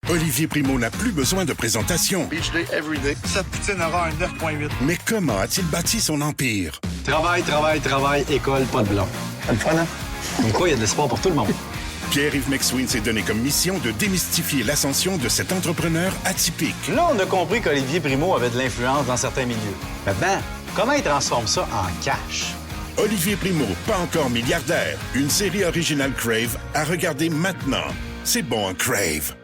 Olivier Primo n'a plus besoin de présentation. Beach day, everyday. Cette poutine aura un 9.8. Mais comment a-t-il bâti son empire? Travail, école, pas de blanc. C'est le fun, hein? Donc quoi, il y a de l'espoir pour tout le monde. Pierre-Yves McSween s'est donné comme mission de démystifier l'ascension de cet entrepreneur atypique. Là, on a compris qu'Olivier Primo avait de l'influence dans certains milieux. Maintenant, comment il transforme ça en cash? Olivier Primo, pas encore milliardaire. Une série originale Crave à regarder maintenant. C'est bon, Crave.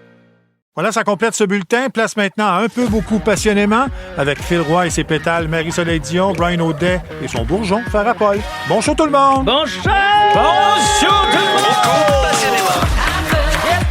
Voilà, ça complète ce bulletin. Place maintenant à Un peu, beaucoup, passionnément avec Phil Roy et ses pétales, Marie-Soleil Dion, Brian Audet et son bourgeon, Farah Paul. Bon show tout le monde! Bon show! Bon show tout le monde! Passionnément!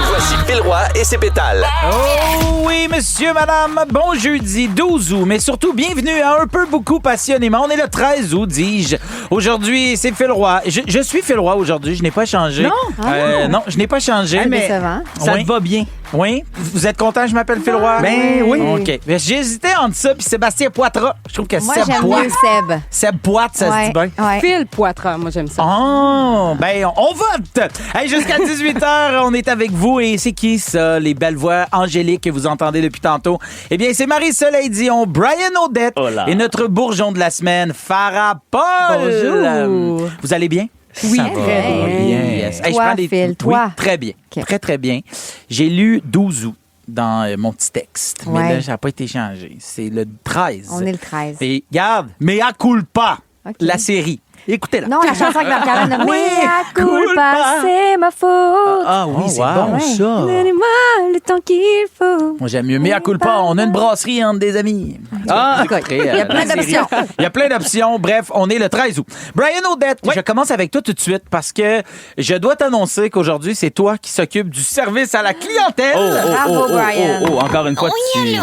Voici Phil Roy et ses pétales. Oh oui, monsieur, madame, bon jeudi 12 août, mais surtout bienvenue à Un peu, beaucoup, passionnément. On est le 13 août, dis-je. Aujourd'hui, c'est Phil Roy. Je suis Phil Roy aujourd'hui, je n'ai pas changé. Non? Non, je n'ai pas changé. Ah, mais ça Oui. te va bien. Oui? Vous êtes content que je m'appelle Phil Roy? Ben oui. OK. Mais j'ai hésité entre ça puis Sébastien Poitras. Je trouve que Moi, Seb j'aime Poit. mieux Seb. Seb Poite, ça se dit bien. Ouais. Phil Poitras, moi j'aime ça. Oh, ben, on vote! Hey, jusqu'à 18h, on est avec vous. Et c'est qui, ça, les belles voix angéliques que vous entendez depuis tantôt? Eh bien, c'est Marie-Soleil Dion, Brian Audet et notre bourgeon de la semaine, Farah Paul. Bonjour. Vous allez bien? Oui, Ça va très bien. bien. Yes. Toi, je prends des... Phil, toi. Oui, très bien. OK. Très, très bien. J'ai lu 12 août dans mon petit texte. Mais Ouais. là, ça n'a pas été changé. C'est le 13. On est le 13. Et regarde, Mea culpa, OK. la série. Écoutez-la. Non, la chanson avec Marc-Caron de Oui, Mea culpa. culpa, c'est ma faute. Ah oui, c'est wow. bon, Ouais. ça. Donnez-moi le temps qu'il faut. Moi, j'aime mieux Mea culpa. On a une brasserie entre des amis. Ah, Écoutez, il y a plein la série. d'options. Il y a plein d'options. Bref, on est le 13 août. Brian Audet, je commence avec toi tout de suite parce que je dois t'annoncer qu'aujourd'hui, c'est toi qui s'occupe du service à la clientèle. Bravo, Brian. encore une fois, tu...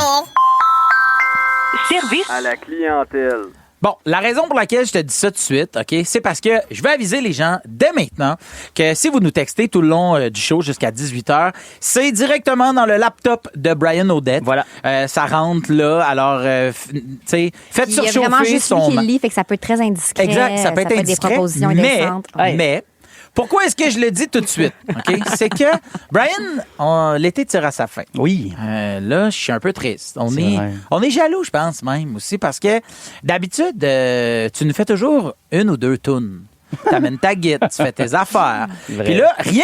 Service à la clientèle. Bon, la raison pour laquelle je te dis ça tout de suite, OK, c'est parce que je vais aviser les gens dès maintenant que si vous nous textez tout le long du show jusqu'à 18h, c'est directement dans le laptop de Brian Audet. Voilà. Ça rentre là, alors, tu sais, faites Il y a vraiment surchauffer juste son... lui qui le lit, fait que ça peut être très indiscret. Exact, ça peut être des indiscret, propositions mais, indécentes. mais pourquoi est-ce que je le dis tout de suite? OK? C'est que, Brian, l'été tire à sa fin. Oui. Là, je suis un peu triste. C'est vrai. On est jaloux, je pense, même, aussi, parce que d'habitude, tu nous fais toujours une ou deux tunes. T'amènes ta guide, tu fais tes affaires. Vrai. Puis là, rien.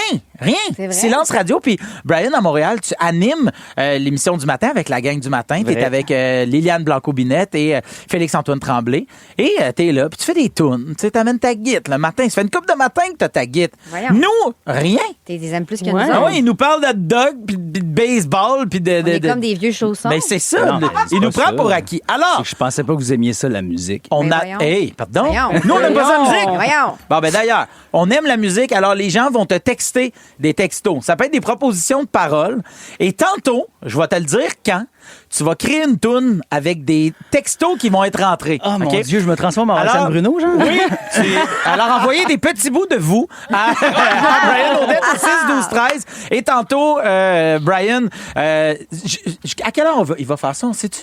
C'est vrai. Silence radio. Puis Brian, à Montréal, tu animes l'émission du matin avec la gang du matin. T'es Vrai. avec Liliane Blanco-Binette et Félix-Antoine Tremblay. Et t'es là, puis tu fais des tunes. Tu sais, t'amènes ta guide le matin. Ça fait une couple de matin que t'as ta guide. Voyons. Nous, rien. T'es des aimes plus que Ouais. nous Ah autres. oui, il nous parle de hot dog, puis de baseball, puis de... On est comme des vieux chaussons. Ben, c'est ça. Non, c'est Il nous pas prend ça. pour acquis. Alors, Je pensais pas que vous aimiez ça, la musique. on Ben, a... voyons. Hey, pardon? Voyons. Nous, on n'aime pas ça, la Voyons. musique. Voyons. Bon, ben d'ailleurs, on aime la musique, alors les gens vont te texter des textos. Ça peut être des propositions de paroles. Et tantôt, je vais te le dire quand, tu vas créer une toune avec des textos qui vont être rentrés. Oh mon OK? Dieu, je me transforme en Alors- Alexandre Bruno, genre? Oui. Alors, envoyez des petits bouts de vous à Brian Audet au 6 12 13. Et tantôt, Brian, à quelle heure il va faire ça, on sait-tu?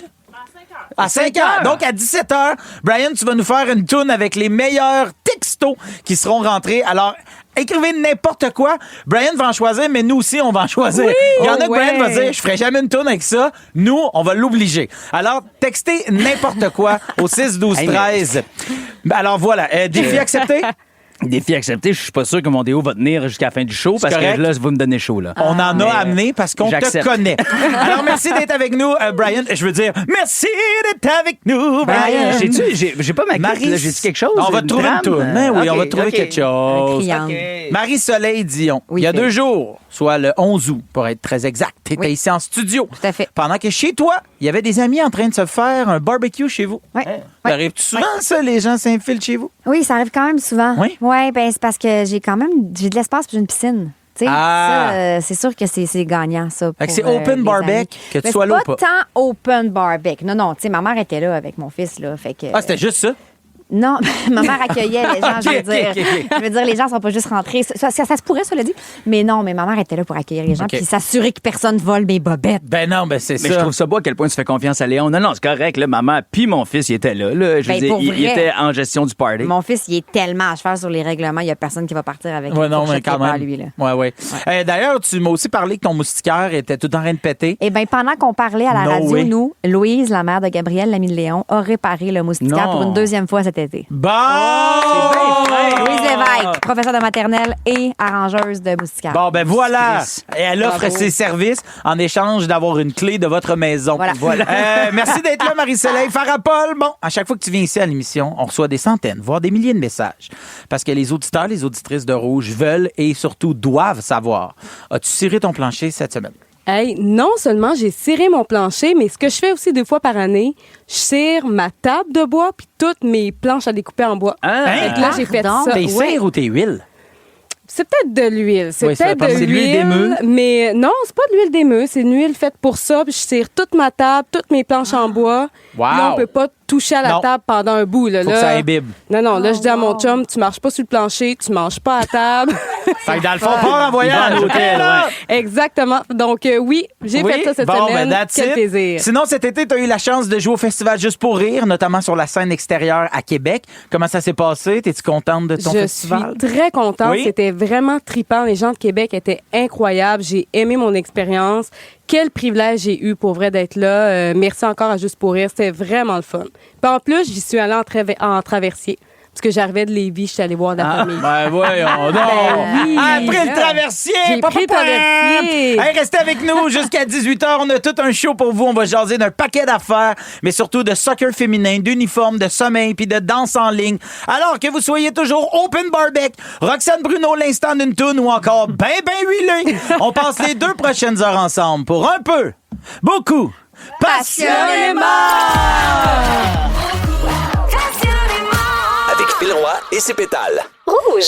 À 5 heures. Donc, à 17 heures, Brian, tu vas nous faire une toune avec les meilleurs textos qui seront rentrés. Alors, écrivez n'importe quoi. Brian va en choisir, mais nous aussi, on va en choisir. Il y en a que Brian va dire, je ferai jamais une toune avec ça. Nous, on va l'obliger. Alors, textez n'importe quoi au 6 12 13. Alors, voilà. Défi accepté? Défi accepté, je suis pas sûr que mon déo va tenir jusqu'à la fin du show parce correct. que là, vous me donnez chaud, là. On en Mais, a amené parce qu'on te j'accepte. connaît. Alors, merci d'être avec nous, Brian. Je veux dire, merci d'être avec nous, Brian. J'ai pas ma carte, là. J'ai-tu quelque chose? On va te trouver une toune. Mais oui, on va te trouver quelque chose. Criante. Marie-Soleil Dion, Oui, il y a Phil. 2 jours, soit le 11 août, pour être très exact, tu étais Oui. ici en studio. Tout à fait. Pendant que chez toi, il y avait des amis en train de se faire un barbecue chez vous. Ouais. Ça arrive-tu souvent, ça, les gens s'infilent chez vous? Oui, ça arrive quand même souvent. Oui? Oui, ben c'est parce que j'ai de l'espace pour une piscine. Tu sais, Ah. ça, c'est sûr que c'est gagnant, ça. Fait que pour, c'est open les barbecue, amis. que tu Mais sois là ou pas pas? tant open barbecue. Non, tu sais, ma mère était là avec mon fils, là. Fait que, Ah, c'était juste ça? Non, ma mère accueillait les gens, je veux dire. Ok. Je veux dire, les gens sont pas juste rentrés. Ça se pourrait, ça le dit. Mais non, mais ma mère était là pour accueillir les gens Ok. puis s'assurer que personne vole mes bobettes. Ben non, ben c'est Mais ça. je trouve ça beau à quel point tu fais confiance à Léon. Non, non, c'est correct. Là, maman puis mon fils, il était là. Je veux Ben, dire, pour il vrai. était en gestion du party. Mon fils, il est tellement à cheval sur les règlements, il y a personne qui va partir avec Ouais, une non, mais fourchette quand qui est pas à même. lui, là. Ouais. D'ailleurs, tu m'as aussi parlé que ton moustiquaire était tout en train de péter. Eh bien, pendant qu'on parlait à la No radio, way. nous, Louise, la mère de Gabriel, l'amie de Léon, a réparé le moustiquaire Non. pour une deuxième fois cet été. Bon! Louise Lévesque, professeure de maternelle et arrangeuse de moustiquaires. Bon, ben voilà. Chris. Et elle offre Bravo. ses services en échange d'avoir une clé de votre maison. Voilà. Merci d'être là, Marie-Soleil. Farapol, bon, à chaque fois que tu viens ici à l'émission, on reçoit des centaines, voire des milliers de messages. Parce que les auditeurs, les auditrices de Rouge veulent et surtout doivent savoir. As-tu ciré ton plancher cette semaine? Hey, non seulement j'ai ciré mon plancher, mais ce que je fais aussi 2 fois par année, je cire ma table de bois puis toutes mes planches à découper en bois. Ah. Fait que là, j'ai fait Pardon? ça. T'es Ouais. cire ou t'es huile? C'est peut-être de l'huile. C'est Oui, ça peut-être va passer de de l'huile l'huile. d'émeu. Mais non, c'est pas de l'huile d'émeu. C'est une huile faite pour ça. Puis je cire toute ma table, toutes mes planches en bois. Wow. Là, on peut pas toucher à la Non. table pendant un bout. Là, Faut que ça imbibe. Non, là, je dis à mon chum, tu marches pas sur le plancher, tu manges pas à table. Fait que dans le fond, part en voyage. Il va à l'hôtel, là. Exactement. Donc, oui, j'ai fait ça cette semaine. that's Quel it. plaisir. Sinon, cet été, tu as eu la chance de jouer au festival Juste pour rire, notamment sur la scène extérieure à Québec. Comment ça s'est passé? T'es-tu contente de ton Je festival? suis très contente. Oui? C'était vraiment trippant. Les gens de Québec étaient incroyables. J'ai aimé mon expérience. Quel privilège j'ai eu pour vrai d'être là. Merci encore à Juste pour rire. C'était vraiment le fun. Puis en plus, j'y suis allée en traversier. Parce que j'arrivais de Lévis, je suis allée voir de la famille. Ben voyons donc. oui, Après le là. traversier. J'ai pris le traversier. Hey, restez avec nous jusqu'à 18h. On a tout un show pour vous. On va jaser d'un paquet d'affaires, mais surtout de soccer féminin, d'uniformes, de sommeil puis de danse en ligne. Alors que vous soyez toujours open barbecue, Roxane Bruno, l'instant d'une toune ou encore ben huilé. On passe les 2 prochaines heures ensemble pour un peu, beaucoup, passionnément. Avec Phil Roy et ses pétales.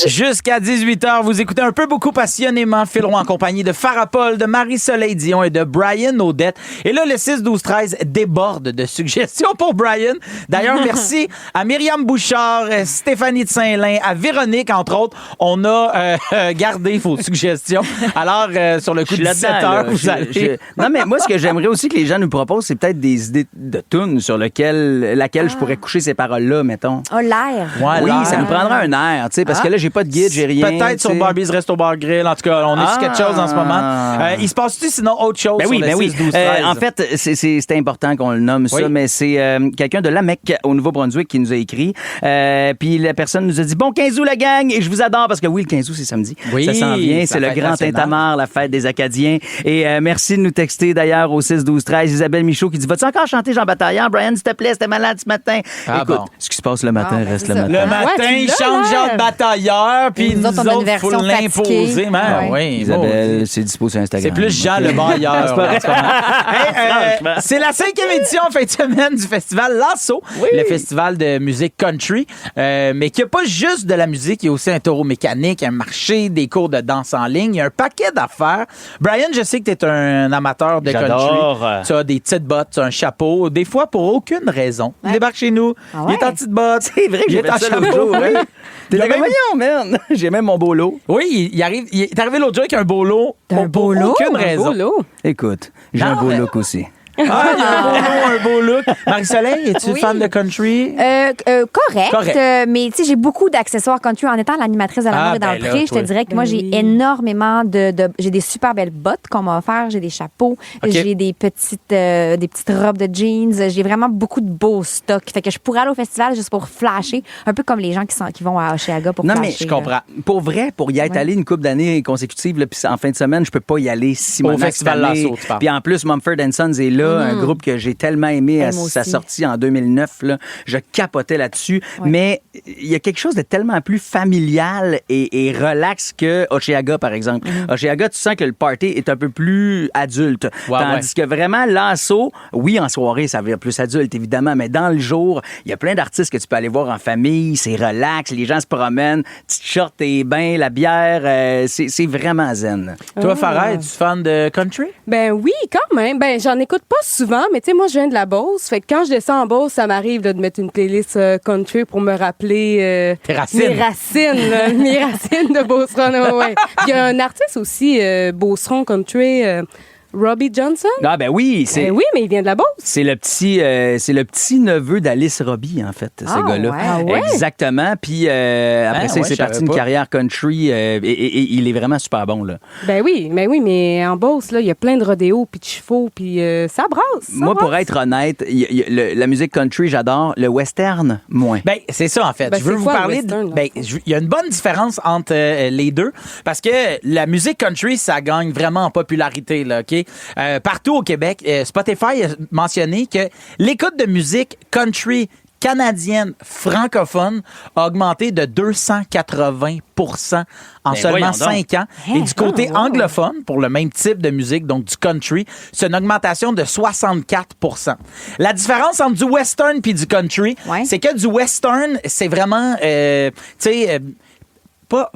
Jusqu'à 18h, vous écoutez un peu beaucoup passionnément Phil Roy en compagnie de Farapol, de Marie-Soleil Dion et de Brian Odette. Et là, le 6-12-13 déborde de suggestions pour Brian. D'ailleurs, merci à Myriam Bouchard, Stéphanie de Saint-Lin, à Véronique, entre autres. On a gardé vos suggestions. Alors, sur le coup de 17h, vous allez... Non, mais moi, ce que j'aimerais aussi que les gens nous proposent, c'est peut-être des idées de tunes sur laquelle je pourrais coucher ces paroles-là, mettons. Oh, l'air. Ouais, Oui, l'air. ça nous prendra un air, tu sais, parce que là, j'ai pas de guide, j'ai rien. Peut-être sur tu sais. Barbie's Resto Bar Grill. En tout cas, on est sur quelque chose en ce moment. Il se passe-tu sinon autre chose Ben sur oui, le ben oui. 6-12-13? En fait, c'est important qu'on le nomme ça, Oui. mais c'est quelqu'un de Lamec au Nouveau-Brunswick qui nous a écrit. Puis la personne nous a dit « Bon 15 août, la gang! » Et je vous adore parce que oui, le 15 août, c'est samedi. Oui, ça s'en vient. la C'est le fête grand nationale. tintamarre, la fête des Acadiens. Et merci de nous texter d'ailleurs au 6-12-13. Isabelle Michaud qui dit « Vas-tu encore chanter Jean Bataillard? Brian, s'il te plaît, c'était malade ce matin. » Ah Écoute, bon. ce qui se passe le matin Ah, ben, reste c'est le ça. matin. Le matin, Ouais, tu il l'as, chante l'air. Jean Batailleur, puis Et nous nous autres, on a une autres, faut version l'imposer. fatiguée. Man, Ouais. oui, Isabelle, c'est dispo sur Instagram. c'est plus Jean le bailleur. C'est pas vrai. Hey, c'est la 5e édition en fin de semaine du festival Lasso, le festival de musique country, mais qui n'a pas juste de la musique, il y a aussi un taureau mécanique, un marché, des cours de danse en ligne, il y a un paquet d'affaires. Brian, je sais que tu es un amateur de J'adore. country. Tu as des petites bottes, tu as un chapeau, des fois pour aucune raison. Il Ouais. débarque chez nous, Ah il est ouais? en petite botte. C'est vrai que il j'ai est en fait ça l'autre chapeau. jour, Oui. hein? T'es Il a comme, même- voyons, man! J'ai même mon beau lot. Oui, il est arrivé l'autre jour avec un beau lot. D'un pour beau lot? aucune Un raison. beau lot. Écoute, j'ai un beau look aussi. Ah, il y a un beau look. Marie-Soleil, es-tu Oui. fan de country? Correct. Correct. Mais tu sais, j'ai beaucoup d'accessoires country. En étant l'animatrice de l'amour Ah, et dans ben le là, pré, je te toi. dirais que moi, j'ai Oui. énormément j'ai des super belles bottes qu'on m'a offert. J'ai des chapeaux. OK. J'ai des petites robes de jeans. J'ai vraiment beaucoup de beaux stocks. Fait que je pourrais aller au festival juste pour flasher. Un peu comme les gens qui vont à Oshéaga pour Non, flasher. mais Je comprends. Pour vrai, pour y être Ouais. allé une couple d'années consécutives, là, puis en fin de semaine, je peux pas y aller si Au mon Festival Lasso, tu parles. Puis en plus, Mumford & Sons est là, un groupe que j'ai tellement aimé à moi sa aussi. sortie en 2009. Là. Je capotais là-dessus. Ouais. Mais il y a quelque chose de tellement plus familial et relax que Oshéaga, par exemple. Oshéaga, tu sens que le party est un peu plus adulte. Ouais, Tandis que vraiment, Lasso, oui, en soirée, ça va être plus adulte, évidemment, mais dans le jour, il y a plein d'artistes que tu peux aller voir en famille. C'est relax, les gens se promènent, petite short et bain, la bière, c'est vraiment zen. Toi, Farah, es-tu fan de country? Ben oui, quand même. Ben j'en écoute pas pas souvent, mais tu sais, moi, je viens de la Beauce. Fait que quand je descends en Beauce, ça m'arrive là, de mettre une playlist country pour me rappeler Tes racines. mes racines, là, mes racines de Beauceron. Ouais. Puis il y a un artiste aussi, Beauceron country, Robbie Johnson. Ah, ben oui, c'est. Oui, mais il vient de la Beauce. C'est le petit neveu d'Alice Robbie, en fait, ce gars-là. ouais. Ah ouais? Exactement. Puis après ça, il ouais, s'est je parti savais une pas. carrière country et il est vraiment super bon, là. Ben oui, mais en Beauce, là, il y a plein de rodéos puis de chevaux, puis ça brasse. ça Moi, pour brasse. être honnête, la musique country, j'adore. Le western, moins. Ben, c'est ça, en fait. Ben, je veux c'est vous quoi, le parler western, de. Ben, il y a une bonne différence entre les deux parce que la musique country, ça gagne vraiment en popularité, là, OK? Partout au Québec, Spotify a mentionné que l'écoute de musique country canadienne francophone a augmenté de 280 en Ben seulement voyons donc. 5 ans. Et du côté anglophone, pour le même type de musique, donc du country, c'est une augmentation de 64 La différence entre du western puis du country, Ouais. c'est que du western, c'est vraiment, tu sais, pas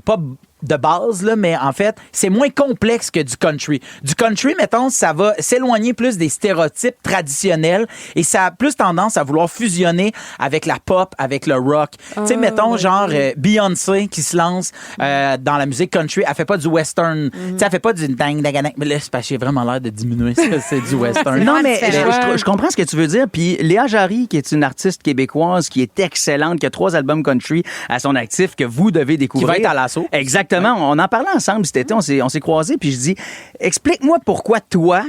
de base, là, mais en fait, c'est moins complexe que du country. Du country, mettons, ça va s'éloigner plus des stéréotypes traditionnels et ça a plus tendance à vouloir fusionner avec la pop, avec le rock. Tu sais, mettons, genre Beyoncé qui se lance dans la musique country, elle fait pas du western. Tu sais, elle fait pas du dang, dang, dang. Mais là, c'est parce que j'ai vraiment l'air de diminuer ça, c'est du western. Non, mais différent. je comprends ce que tu veux dire. Puis Léa Jarry, qui est une artiste québécoise qui est excellente, qui a 3 albums country à son actif que vous devez découvrir. Qui va être à l'assaut. Exactement. On en parlait ensemble cet été. On s'est croisés. Puis je dis, explique-moi pourquoi toi,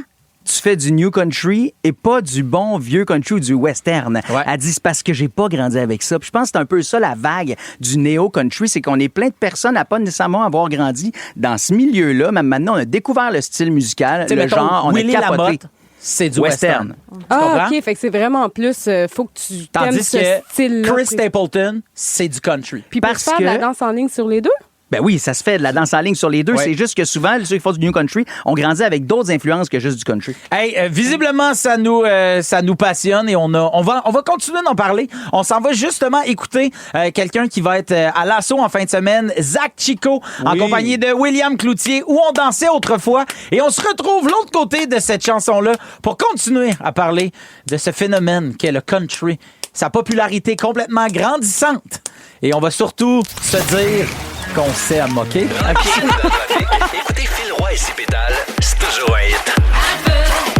tu fais du new country et pas du bon vieux country ou du western. Ouais. Elle dit, c'est parce que j'ai pas grandi avec ça. Puis je pense que c'est un peu ça la vague du néo-country, c'est qu'on est plein de personnes à pas nécessairement avoir grandi dans ce milieu-là. Même maintenant, on a découvert le style musical, Tu sais, le mettons, genre, on Willie a capoté. Lamotte, c'est du western. Tu Ah, comprends? OK. Fait que c'est vraiment plus, faut que tu t'aimes Tandis ce que style-là. Chris Stapleton, c'est du country. Puis pour parce faire de que- la danse en ligne sur les deux? Ben oui, ça se fait de la danse en ligne sur les deux. Ouais. C'est juste que souvent, ceux qui font du new country ont grandi avec d'autres influences que juste du country. Hey, visiblement, ça nous passionne et on va continuer d'en parler. On s'en va justement écouter quelqu'un qui va être à l'assaut en fin de semaine, Zach Chico, en compagnie de William Cloutier, où on dansait autrefois. Et on se retrouve l'autre côté de cette chanson-là pour continuer à parler de ce phénomène qu'est le country, sa popularité complètement grandissante. Et on va surtout se dire qu'on s'aime, OK? Écoutez Phil Roy et ses pédales, c'est toujours un hit.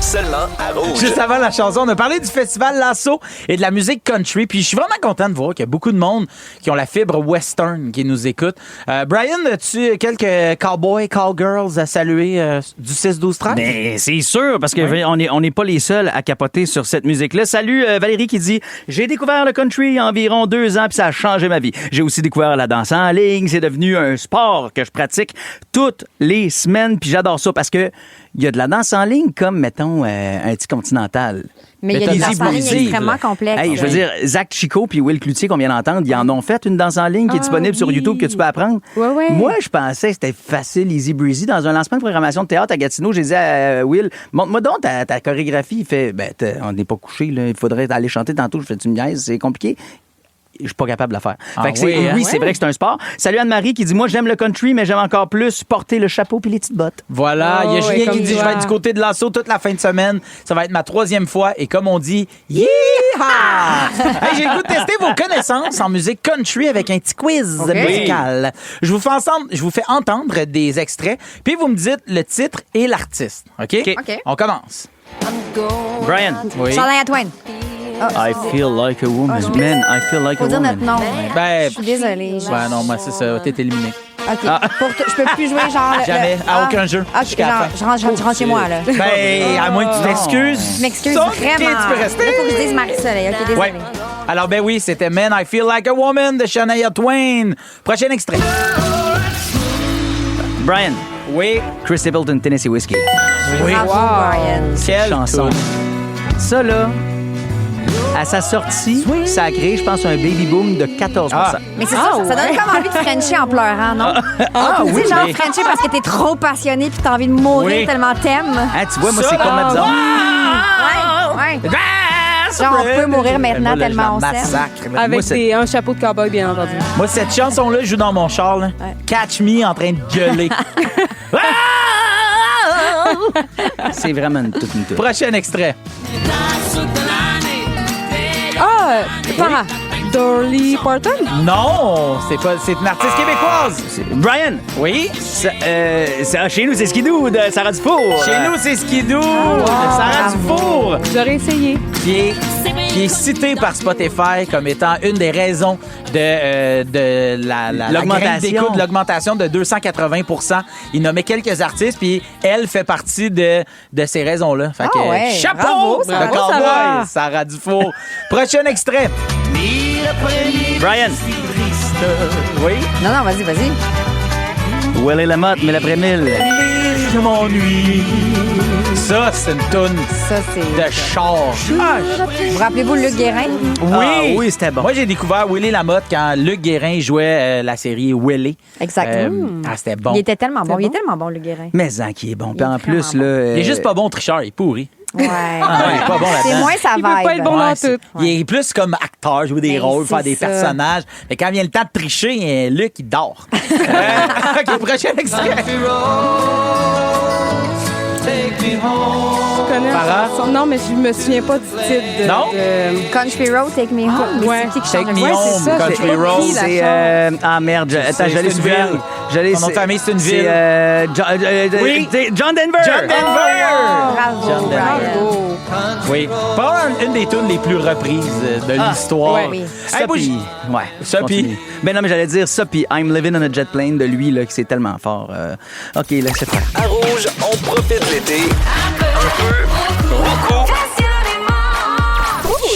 Seulement à Rouge. Juste avant la chanson, on a parlé du festival Lasso et de la musique country. Puis je suis vraiment content de voir qu'il y a beaucoup de monde qui ont la fibre western qui nous écoute. Brian, as-tu quelques cowboys, cowgirls à saluer du 6-12-13? Ben, c'est sûr, parce que on n'est pas les seuls à capoter sur cette musique-là. Salut, Valérie qui dit « J'ai découvert le country il y a environ 2 ans, puis ça a changé ma vie. J'ai aussi découvert la danse en ligne. C'est devenu un sport que je pratique toutes les semaines, puis j'adore ça parce que il y a de la danse en ligne comme, mettons, un petit continental. Mais il y a t'as des des danses en ligne explosives, extrêmement là. complexes. Hey, je veux dire, Zach Chico puis Will Cloutier qu'on vient d'entendre, ils en ont fait une danse en ligne qui est disponible sur oui. YouTube que tu peux apprendre. Ouais. Moi, je pensais que c'était facile, easy breezy. Dans un lancement de programmation de théâtre à Gatineau, j'ai dit à Will, montre-moi donc ta chorégraphie. Il fait, on n'est pas couché, là. Il faudrait aller chanter tantôt. Je fais, tu me niaises, c'est compliqué. Je suis pas capable de la faire. Ah Fait que oui, hein? c'est vrai que c'est un sport. Salut Anne-Marie qui dit, moi, j'aime le country, mais j'aime encore plus porter le chapeau puis les petites bottes. Voilà, il y a Oh, Julien ouais, qui comme dit « Je toi. vais être du côté de Lasso toute la fin de semaine. Ça va être ma 3e fois. » Et comme on dit, « Yeehaw! » Hey, j'ai le goût de tester vos connaissances en musique country avec un petit quiz musical. Je vous fais entendre des extraits, puis vous me dites le titre et l'artiste. OK? OK. On commence. Brian. Oui. Shania Twain. I feel like a woman. Man, I feel like Faut a dire woman. notre nom. Ben, Je suis désolée. ouais, non, moi, c'est ça. T'es éliminé. OK. Je peux plus jouer genre... Jamais, à aucun jeu. OK, Jusqu'à la genre, je rentre chez moi, là. Ben, à moins que tu t'excuses. Je m'excuse Ça, vraiment. OK, tu peux rester. Là, faut que je dise Marie-Soleil. OK, désolée. Ouais. Alors, ben oui, c'était Man, I Feel Like a Woman de Shania Twain. Prochain extrait. Brian. Oui. Chris Stapleton, Tennessee Whiskey. Oui. Bravo, Brian. Quelle Chanson. tune. Ça, là, à sa sortie, ça a créé, je pense, un baby boom de 14 Mais c'est ça, ça donne comme envie de frencher en pleurant, non? Ah Tu oui, sais, genre mais- frencher parce que t'es trop passionné puis t'as envie de mourir Oui. tellement t'aimes. Hein, tu vois, moi, Ça, c'est complètement bizarre. Ouais. Genre, on peut mourir maintenant Moi, là, tellement on je la s'aime. massacre. Moi, Avec c'est- un chapeau de cowboy, bien entendu. Moi, cette chanson-là, je joue dans mon char. Là. Catch me en train de gueuler. C'est vraiment une toute une toute. Prochain extrait. Ah, Farah. Dolly Parton? Non, c'est une artiste québécoise. Brian! Oui. Chez nous, c'est Skidoo de Sarah Dufour. Chez nous, c'est Skidoo de Sarah Dufour. J'aurais essayé. Qui est cité par Spotify comme étant une des raisons de la graine d'écoute, de l'augmentation de 280 %. Il nommait quelques artistes, puis elle fait partie de ces raisons-là. Fait que, chapeau! Bravo, le cowboy, Sarah. Sarah Dufour. Prochain extrait. Brian! Oui? Non, vas-y. Willie Lamotte, mais l'après-mille. Je m'ennuie. Ça, c'est une toune Ça, c'est. de char. Vous rappelez-vous Luc Guérin? Oui, oui, c'était bon. Moi, j'ai découvert Willie Lamotte quand Luc Guérin jouait la série Willie. Exact. C'était bon. Il était tellement bon. Il est tellement bon, Luc Guérin. Mais qui est bon. Puis Il est en plus, vraiment là. Il est juste pas bon tricheur, il est pourri. Ouais. il est pas bon là-dedans. C'est moins sa Il peut pas vibe. être bon dans tout. Il est plus comme acteur, jouer des Ben, rôles, faire c'est des ça. personnages. Mais quand vient le temps de tricher, Luc, il dort. OK, prochain extrait. Je connais Farah? la chanson. Non, mais je me souviens pas du titre. Non? Country Road, Take Me Home. Ouais. C'est qui qui Take chante Me le- Home, Ouais, c'est ça. Country je sais pas Road. qui la C'est. chante. Ah merde, attends, j'allais c'est une souvenir. ville. Son nom de famille, c'est une ville. Oui. John Denver! John Denver! Bravo, John Denver. bravo. Oui. Pas une des tunes les plus reprises de l'histoire. ouais, oui. Ça, Hey, moi, puis- ouais. Ça, continue. puis- Ben non, mais j'allais dire ça, puis I'm Living on a Jet Plane de lui, là, qui c'est tellement fort. OK, là, c'est faire. À Rouge, on profite de l'été. Un peu, beaucoup.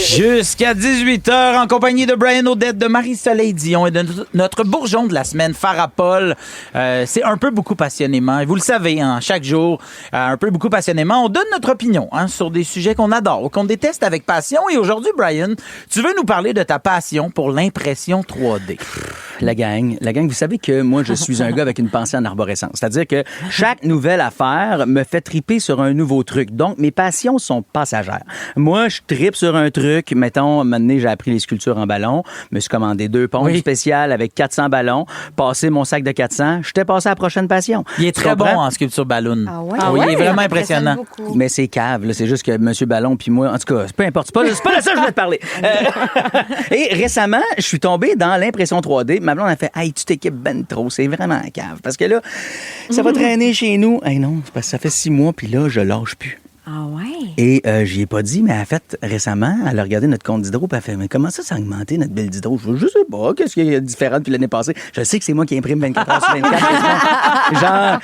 Jusqu'à 18h, en compagnie de Brian Odette, de Marie-Soleil Dion et de notre bourgeon de la semaine, Farah Paul. C'est un peu beaucoup passionnément. Et vous le savez, hein, chaque jour, un peu beaucoup passionnément, on donne notre opinion sur des sujets qu'on adore ou qu'on déteste avec passion. Et aujourd'hui, Brian, tu veux nous parler de ta passion pour l'impression 3D. La gang, vous savez que moi, je suis un gars avec une pensée en arborescence. C'est-à-dire que chaque nouvelle affaire me fait triper sur un nouveau truc. Donc, mes passions sont passagères. Moi, je tripe sur un truc. Mettons, un moment donné, j'ai appris les sculptures en ballon. Me suis commandé 2 pompes spéciales avec 400 ballons. Passé mon sac de 400. J'étais passé à la prochaine passion. Il est Tu très bon comprends? en sculpture ballon. Ah ouais? Oui, il est vraiment Ça impressionnant. m'impressionne beaucoup. Mais c'est cave, là. C'est juste que M. Ballon puis moi, en tout cas, peu importe. C'est pas de ça que je voulais te parler. Et récemment, je suis tombé dans l'impression 3D. Ma blonde a fait « Hey, tu t'équipes ben trop. C'est vraiment cave. » Parce que là, ça va traîner chez nous. Hey non, c'est parce que ça fait 6 mois puis là, je lâche plus. Ah ouais? Et j'y ai pas dit, mais elle a fait récemment, elle a regardé notre compte d'hydro, puis elle a fait, mais comment ça a augmenté notre bill d'hydro? Je sais pas, qu'est-ce qu'il y a de différent depuis l'année passée? Je sais que c'est moi qui imprime 24 heures sur 24. Genre,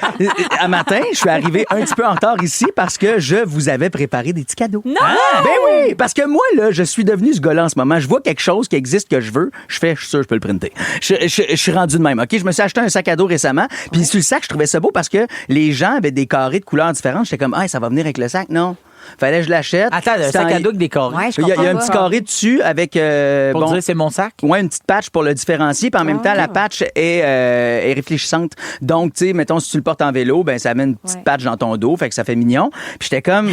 un matin, je suis arrivé un petit peu en retard ici parce que je vous avais préparé des petits cadeaux. Non! Ben oui, parce que moi, là, je suis devenu ce gars-là en ce moment. Je vois quelque chose qui existe que je veux, je suis sûr que je peux le printer. Je suis rendu de même, OK? Je me suis acheté un sac à dos récemment, puis sur le sac, je trouvais ça beau parce que les gens avaient des carrés de couleurs différentes. J'étais comme, ah, ça va venir avec le sac. Non. Fallait que je l'achète. Attends, le C'était sac en- à dos avec des carrés. Ouais, je Il y a comprends un pas. petit carré dessus avec Pour dire c'est mon sac. ouais, une petite patch pour le différencier, puis en même temps, la patch est réfléchissante. Donc, tu sais, mettons, si tu le portes en vélo, ben ça met une petite Ouais. patch dans ton dos, fait que ça fait mignon. Puis j'étais comme,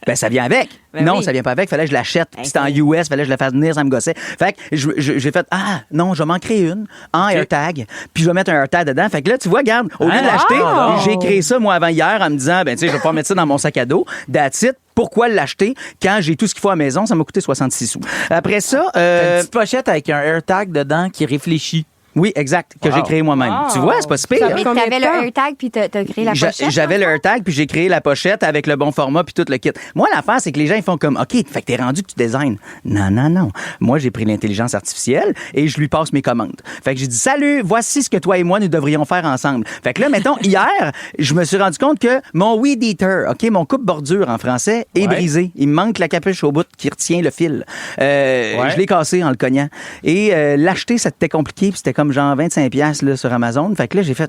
ben ça vient avec. Ben non, oui. ça vient pas avec, fallait que je l'achète. Puis c'était en Ok. US, fallait que je la fasse venir, ça me gossait. Fait que j'ai fait, ah, non, je vais m'en créer une en AirTag, puis je vais mettre un AirTag dedans. Fait que là, tu vois, regarde, au lieu de l'acheter, j'ai créé ça, moi, avant hier, en me disant, ben, tu sais, je vais pas mettre ça dans mon sac à dos. That's it. Pourquoi l'acheter quand j'ai tout ce qu'il faut à la maison? Ça m'a coûté 66 sous. Après ça, T'as une petite pochette avec un AirTag dedans qui réfléchit. oui, exact, que j'ai créé moi-même. Tu vois, c'est pas si pire. Ça hein? Mais Combien t'avais de temps? le AirTag puis t'as créé la pochette? J'avais le dans le AirTag, puis j'ai créé la pochette avec le bon format, puis tout le kit. Moi, l'affaire, c'est que les gens, ils font comme, OK, fait que t'es rendu que tu designs. Non, non, non. Moi, j'ai pris l'intelligence artificielle et je lui passe mes commandes. Fait que j'ai dit, salut, voici ce que toi et moi, nous devrions faire ensemble. Fait que là, mettons, hier, je me suis rendu compte que mon Weed Eater, OK, mon coupe-bordure en français, est brisé. Il me manque la capuche au bout qui retient le fil. Je l'ai cassé en le cognant. Et l'acheter, c'était compliqué, puis c'était comme genre 25$ là, sur Amazon. Fait que là, j'ai fait,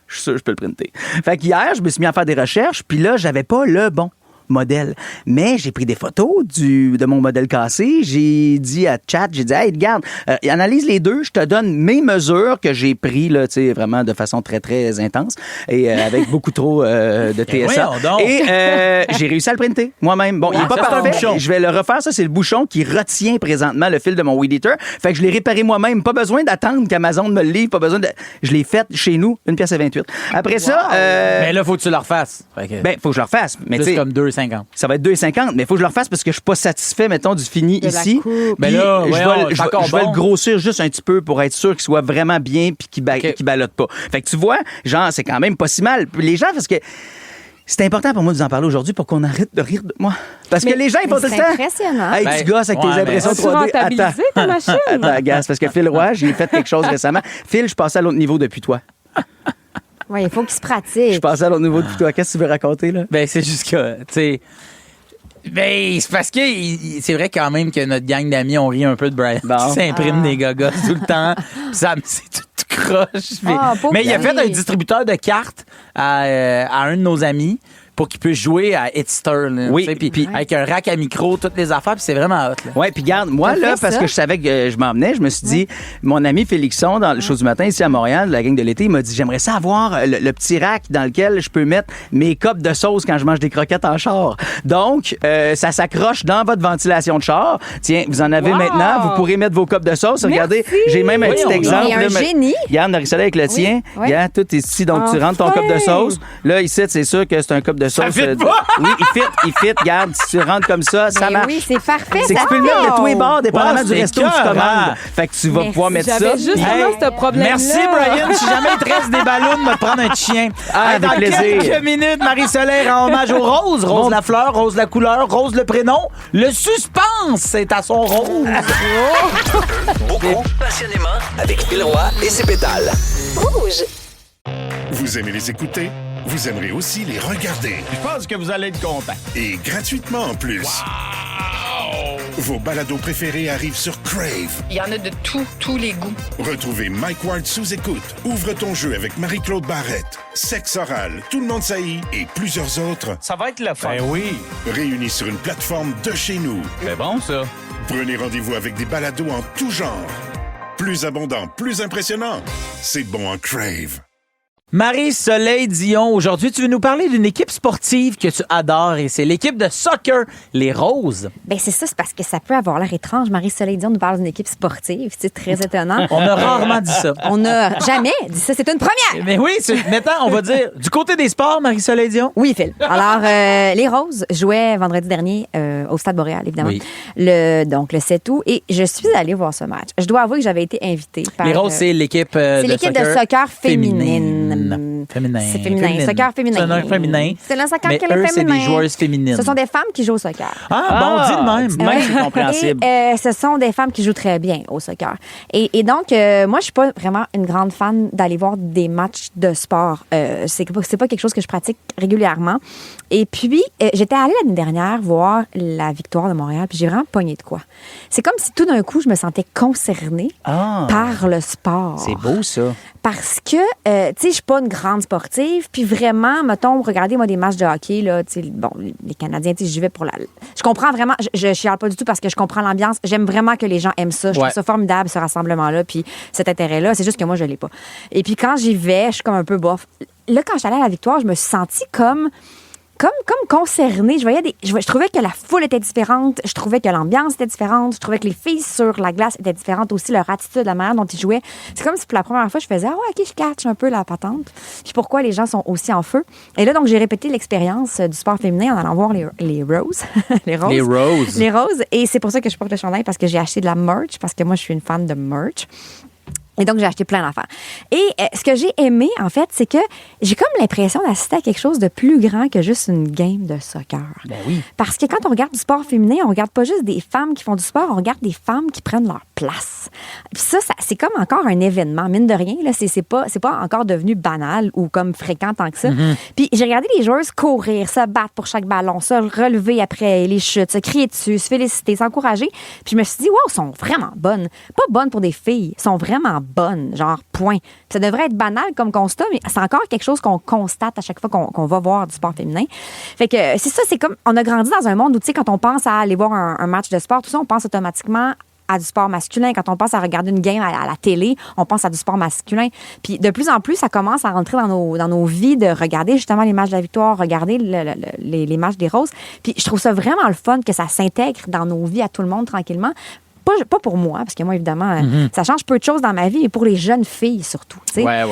je suis sûr que je peux le printer. Fait qu'hier, je me suis mis à faire des recherches, puis là, j'avais pas le bon. modèle. Mais j'ai pris des photos de mon modèle cassé. J'ai dit à Chat, hey, regarde, analyse les deux. Je te donne mes mesures que j'ai pris, là, tu sais, vraiment de façon très, très intense et avec beaucoup trop de TSA. Et j'ai réussi à le printer moi-même. Bon, il n'est pas parfait. Je vais le refaire. Ça, c'est le bouchon qui retient présentement le fil de mon Weed Eater. Fait que je l'ai réparé moi-même. Pas besoin d'attendre qu'Amazon me le livre. Pas besoin de... Je l'ai fait chez nous, 1,28 $. Après ça... Mais là, faut que tu le refasses. Ben, faut que je le refasse. Mais juste comme 2,50. Ça va être 2,50, mais il faut que je le refasse parce que je suis pas satisfait, mettons, du fini ici. Mais là, je vais le grossir juste un petit peu pour être sûr qu'il soit vraiment bien puis qu'il ballotte pas. Fait que tu vois, genre, c'est quand même pas si mal. Les gens, parce que c'est important pour moi de vous en parler aujourd'hui pour qu'on arrête de rire de moi. Parce que les gens, ils font tout le temps. C'est impressionnant. Hey, tu gosses avec tes impressions 3D. Rentabiliser ta machine. Attends, Gas, parce que Phil Roy, j'ai fait quelque chose récemment. Phil, je passais à l'autre niveau depuis toi. Oui, il faut qu'il se pratique. Je passais à l'autre niveau depuis toi. Qu'est-ce que tu veux raconter, là? Ben, c'est juste que, tu sais. Ben, c'est parce que c'est vrai quand même que notre gang d'amis, on rit un peu de Brian. Qui s'imprime des gogos tout le temps. Pis ça, c'est tout croche. Mais il a fait un distributeur de cartes à un de nos amis pour qu'il puisse jouer à Hitster. Oui. Puis avec un rack à micro, toutes les affaires, puis c'est vraiment hot. Oui, puis garde, moi, là, parce que je savais que je m'en venais, je me suis dit, mon ami Félixon, dans le show du matin, ici à Montréal, la gang de l'été, il m'a dit, j'aimerais ça avoir le petit rack dans lequel je peux mettre mes copes de sauce quand je mange des croquettes en char. Donc, ça s'accroche dans votre ventilation de char. Tiens, vous en avez maintenant, vous pourrez mettre vos copes de sauce. Regardez, j'ai même un petit exemple. Il y a un génie. Regarde, Marie-Soleil avec le tien. Regarde, tout est ici, donc tu rentres ton cup de sauce. Là, ici, c'est sûr que c'est un cup de sauce. Oui, il fit. Regarde, si tu rentres comme ça marche. Oui, c'est parfait. C'est que tu peux le mettre de tous les bords, dépendamment du resto où tu commandes. Fait que tu vas pouvoir mettre ça. J'avais justement ce problème-là. Merci, Brian. Si jamais il te reste des ballons, me prendre un chien. Avec dans plaisir. Quelques minutes, Marie-Soleil rend hommage aux roses. Rose la fleur, rose la couleur, rose le prénom. Le suspense est à son rose. Beaucoup, passionnément, avec Phil Roy et ses pétales. Rouge. Vous aimez les écouter? Vous aimerez aussi les regarder. Je pense que vous allez être content. Et gratuitement en plus. Wow! Vos balados préférés arrivent sur Crave. Il y en a de tous les goûts. Retrouvez Mike Ward sous écoute. Ouvre ton jeu avec Marie-Claude Barrette. Sexe oral, Tout le monde saillit et plusieurs autres. Ça va être le fun. Ben oui. Réunis sur une plateforme de chez nous. C'est bon, ça. Prenez rendez-vous avec des balados en tout genre. Plus abondant, plus impressionnant. C'est bon en Crave. Marie-Soleil Dion, aujourd'hui, tu veux nous parler d'une équipe sportive que tu adores et c'est l'équipe de soccer, les Roses. Ben c'est ça, c'est parce que ça peut avoir l'air étrange. Marie-Soleil Dion nous parle d'une équipe sportive. C'est très étonnant. On a rarement dit ça. On n'a jamais dit ça. C'est une première. Mais oui, maintenant, on va dire du côté des sports, Marie-Soleil Dion. Oui, Phil. Alors, les Roses jouaient vendredi dernier au Stade Boréal, évidemment. Oui. Donc, le 7 août. Et je suis allée voir ce match. Je dois avouer que j'avais été invitée par... Les Roses, c'est l'équipe de soccer féminine. Féminin. C'est féminin. Soccer féminin. C'est un féminin. C'est le soccer mais qu'elle est eux, féminin. c'est des joueuses féminines. Ce sont des femmes qui jouent au soccer. Ah, bon, dis de même. C'est compréhensible. Et ce sont des femmes qui jouent très bien au soccer. Et donc, moi, je suis pas vraiment une grande fan d'aller voir des matchs de sport. C'est pas quelque chose que je pratique régulièrement. Et puis, j'étais allée l'année dernière voir la victoire de Montréal, puis j'ai vraiment pogné de quoi. C'est comme si tout d'un coup, je me sentais concernée par le sport. C'est beau, ça. Parce que, tu sais, je suis pas une grande sportive, puis vraiment, mettons, regardez, moi, des matchs de hockey, là, tu sais, bon, les Canadiens, tu sais, j'y vais pour la... Je comprends vraiment, je chiale pas du tout parce que je comprends l'ambiance. J'aime vraiment que les gens aiment ça. Je trouve ça formidable, ce rassemblement-là, puis cet intérêt-là. C'est juste que moi, je l'ai pas. Et puis quand j'y vais, je suis comme un peu bof. Là, quand je suis allée à la victoire, je me suis sentie comme concernée. Je trouvais que la foule était différente. Je trouvais que l'ambiance était différente. Je trouvais que les filles sur la glace étaient différentes aussi. Leur attitude, la manière dont ils jouaient. C'est comme si pour la première fois, je faisais « Ah ouais, OK, je catch un peu la patente. » Puis pourquoi les gens sont aussi en feu. Et là, donc, j'ai répété l'expérience du sport féminin en allant voir les Roses. Les Roses. Les Roses. Et c'est pour ça que je porte le chandail parce que j'ai acheté de la merch parce que moi, je suis une fan de merch. Et donc, j'ai acheté plein d'affaires. Et ce que j'ai aimé, en fait, c'est que j'ai comme l'impression d'assister à quelque chose de plus grand que juste une game de soccer. Ben oui. Parce que quand on regarde du sport féminin, on regarde pas juste des femmes qui font du sport, on regarde des femmes qui prennent leur place. Puis ça c'est comme encore un événement. Mine de rien, là, c'est pas encore devenu banal ou comme fréquent tant que ça. Mm-hmm. Puis j'ai regardé les joueuses courir, se battre pour chaque ballon, se relever après les chutes, se crier dessus, se féliciter, s'encourager. Puis je me suis dit, wow, elles sont vraiment bonnes. Pas bonnes pour des filles, elles sont vraiment bonne, genre point. Puis ça devrait être banal comme constat, mais c'est encore quelque chose qu'on constate à chaque fois qu'on va voir du sport féminin. Fait que c'est ça, c'est comme, on a grandi dans un monde où, tu sais, quand on pense à aller voir un match de sport, tout ça, on pense automatiquement à du sport masculin. Quand on pense à regarder une game à la télé, on pense à du sport masculin. Puis de plus en plus, ça commence à rentrer dans nos vies de regarder justement les matchs de la victoire, regarder les matchs des roses. Puis je trouve ça vraiment le fun que ça s'intègre dans nos vies à tout le monde tranquillement. Pas pour moi, parce que moi, évidemment, ça change peu de choses dans ma vie, mais pour les jeunes filles surtout. T'sais. Ouais.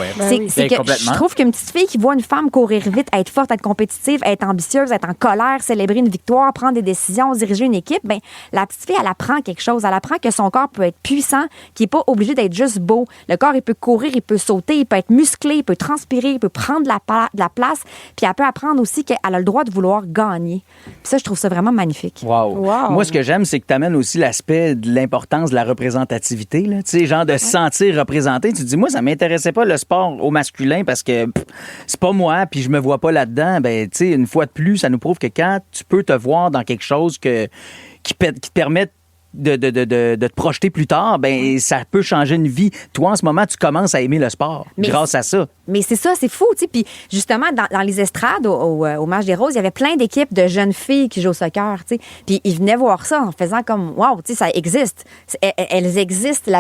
C'est que je trouve qu'une petite fille qui voit une femme courir vite, être forte, être compétitive, être ambitieuse, être en colère, célébrer une victoire, prendre des décisions, diriger une équipe, ben la petite fille, elle apprend quelque chose. Elle apprend que son corps peut être puissant, qu'il n'est pas obligé d'être juste beau. Le corps, il peut courir, il peut sauter, il peut être musclé, il peut transpirer, il peut prendre de la place. Puis elle peut apprendre aussi qu'elle a le droit de vouloir gagner. Puis ça, je trouve ça vraiment magnifique. Wow. Moi, ce que j'aime, c'est que tu amènes aussi l'aspect de l'importance de la représentativité, là. Tu sais, genre de se sentir représenté. Tu te dis, moi, ça m'intéressait pas le sport au masculin parce que c'est pas moi, puis je me vois pas là-dedans. Ben, tu sais, une fois de plus, ça nous prouve que quand tu peux te voir dans quelque chose qui te permet de te projeter plus tard, ben ça peut changer une vie. Toi, en ce moment, tu commences à aimer le sport grâce à ça. Mais c'est ça, c'est fou, tu sais. Puis justement, dans les estrades, au match des Roses, il y avait plein d'équipes de jeunes filles qui jouent au soccer, tu sais. Puis ils venaient voir ça en faisant comme, wow, tu sais, ça existe. Elles existent,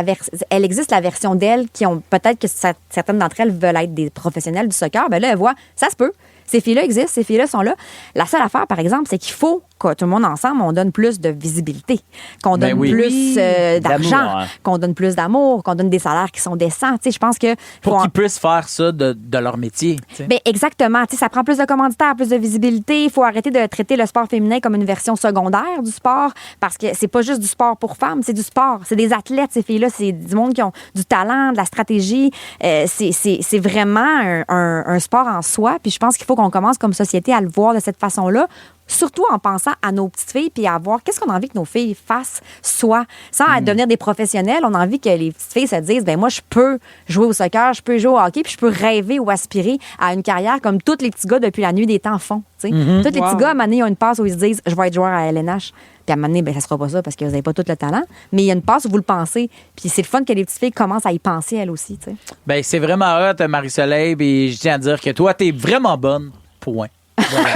elle existe la version d'elles qui ont, peut-être que certaines d'entre elles veulent être des professionnels du soccer. Ben là, elles voient, ça se peut. Ces filles-là existent, ces filles-là sont là. La seule affaire, par exemple, c'est qu'il faut que tout le monde ensemble, on donne plus de visibilité, qu'on donne plus d'argent, qu'on donne plus d'amour, qu'on donne des salaires qui sont décents. Tu sais, je pense que pour qu'ils puissent faire ça de leur métier. Bien, exactement. Tu sais, ça prend plus de commanditaires, plus de visibilité. Il faut arrêter de traiter le sport féminin comme une version secondaire du sport, parce que c'est pas juste du sport pour femmes, c'est du sport. C'est des athlètes, ces filles-là. C'est du monde qui ont du talent, de la stratégie. C'est vraiment un sport en soi. Puis je pense qu'il faut qu'on commence comme société à le voir de cette façon-là, surtout en pensant à nos petites filles puis à voir qu'est-ce qu'on a envie que nos filles fassent, soit sans devenir des professionnels. On a envie que les petites filles se disent, ben moi, je peux jouer au soccer, je peux jouer au hockey, puis je peux rêver ou aspirer à une carrière comme tous les petits gars depuis la nuit des temps font. Tous les petits gars, à un moment donné, ils ont une passe où ils se disent, je vais être joueur à LNH. Puis à un moment donné, ben, ça sera pas ça parce que vous n'avez pas tout le talent. Mais il y a une passe où vous le pensez. Puis c'est le fun que les petites filles commencent à y penser, elles aussi. T'sais. Ben, c'est vraiment hot, Marie-Soleil. Et je tiens à dire que toi, t'es vraiment bonne. Point. Voilà.